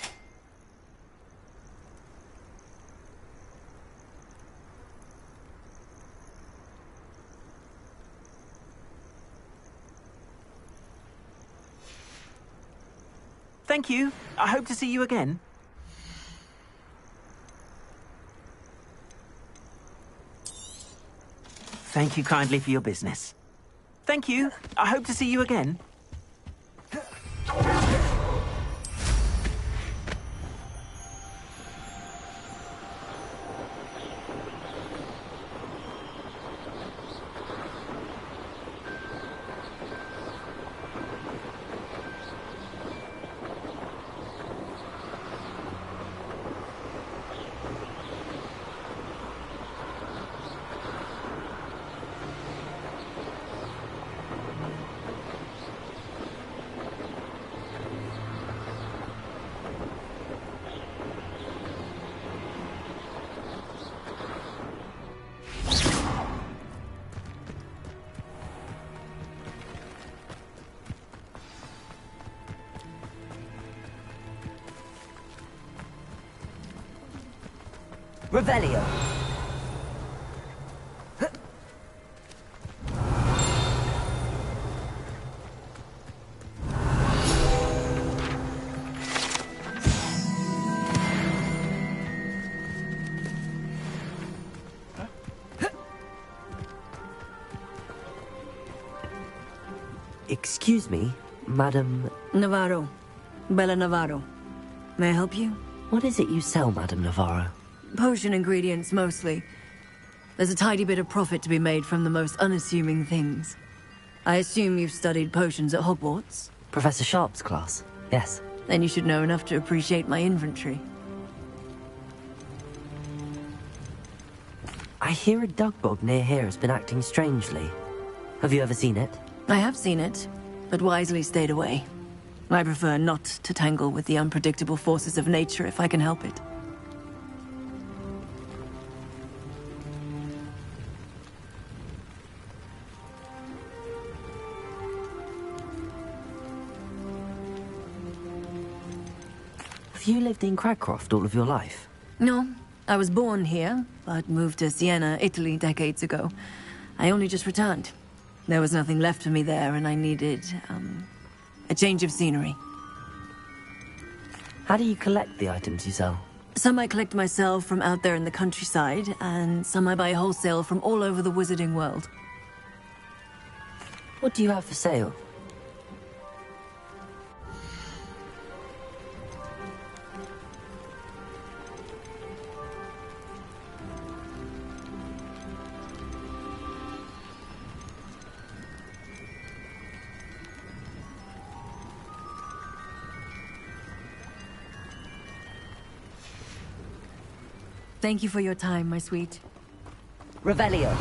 Thank you. I hope to see you again. Thank you kindly for your business. Thank you. I hope to see you again. Revelio. Excuse me, Madam... Navarro. Bella Navarro. May I help you? What is it you sell, Madam Navarro? Potion ingredients, mostly. There's a tidy bit of profit to be made from the most unassuming things. I assume you've studied potions at Hogwarts? Professor Sharp's class, yes. Then you should know enough to appreciate my inventory. I hear a dugbog near here has been acting strangely. Have you ever seen it? I have seen it, but wisely stayed away. I prefer not to tangle with the unpredictable forces of nature if I can help it. Have you lived in Cragcroft all of your life? No, I was born here, but moved to Siena, Italy decades ago. I only just returned. There was nothing left for me there, and I needed, a change of scenery. How do you collect the items you sell? Some I collect myself from out there in the countryside, and some I buy wholesale from all over the wizarding world. What do you have for sale? Thank you for your time, my sweet. Revelio.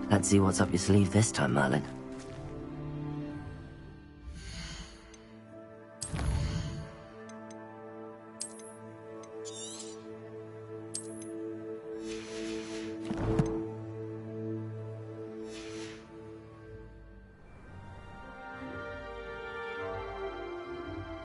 Let's see what's up your sleeve this time, Merlin.